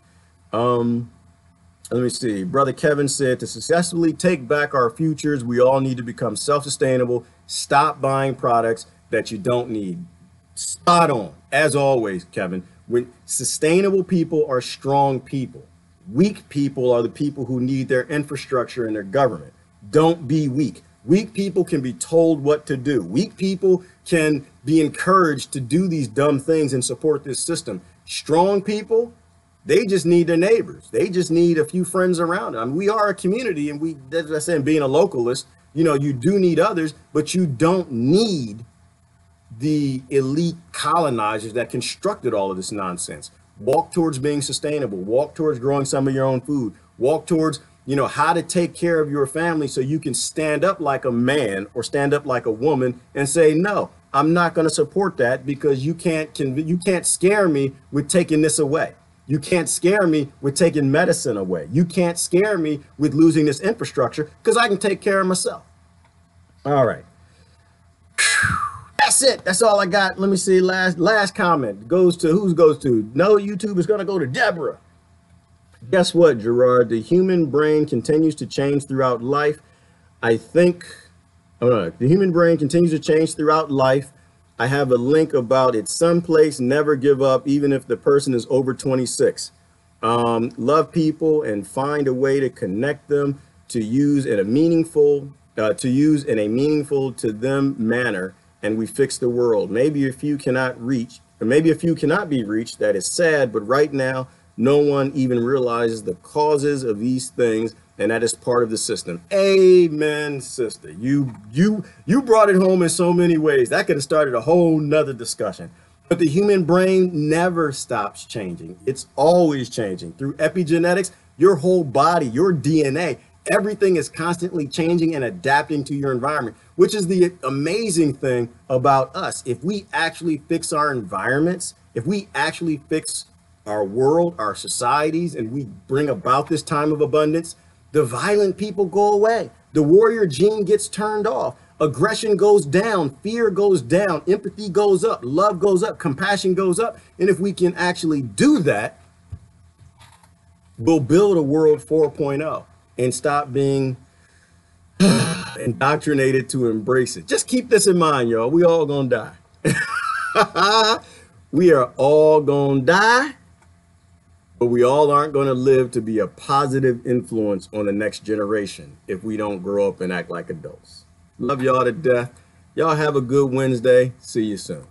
Let me see. Brother Kevin said, to successfully take back our futures, we all need to become self-sustainable. Stop buying products that you don't need. Spot on. As always, Kevin, when sustainable people are strong people. Weak people are the people who need their infrastructure and their government. Don't be weak. Weak people can be told what to do. Weak people can be encouraged to do these dumb things and support this system. Strong people, they just need their neighbors. They just need a few friends around them. I mean, we are a community, and that's what I said, being a localist, you know, you do need others, but you don't need the elite colonizers that constructed all of this nonsense. Walk towards being sustainable. Walk towards growing some of your own food. Walk towards, you know, how to take care of your family so you can stand up like a man or stand up like a woman and say, no, I'm not going to support that, because you can't scare me with taking this away. You can't scare me with taking medicine away. You can't scare me with losing this infrastructure, because I can take care of myself. All right. That's it. That's all I got. Let me see. Last comment goes to whose goes to? No, YouTube is going to go to Deborah. Guess what, Gerard? The human brain continues to change throughout life. I think, the human brain continues to change throughout life. I have a link about it someplace. Never give up, even if the person is over 26. Love people and find a way to connect them to use in a meaningful, to them manner, and we fix the world. Maybe a few cannot be reached. That is sad, but right now, no one even realizes the causes of these things, and that is part of the system. Amen, sister. You brought it home in so many ways. That could have started a whole nother discussion. But the human brain never stops changing. It's always changing. Through epigenetics, your whole body, your DNA, everything is constantly changing and adapting to your environment, which is the amazing thing about us. If we actually fix our environments, if we actually fix our world, our societies, and we bring about this time of abundance, the violent people go away. The warrior gene gets turned off. Aggression goes down. Fear goes down. Empathy goes up. Love goes up. Compassion goes up. And if we can actually do that, we'll build a world 4.0 and stop being indoctrinated to embrace it. Just keep this in mind, y'all. We all gonna die. We are all gonna die. But we all aren't going to live to be a positive influence on the next generation if we don't grow up and act like adults. Love y'all to death. Y'all have a good Wednesday. See you soon.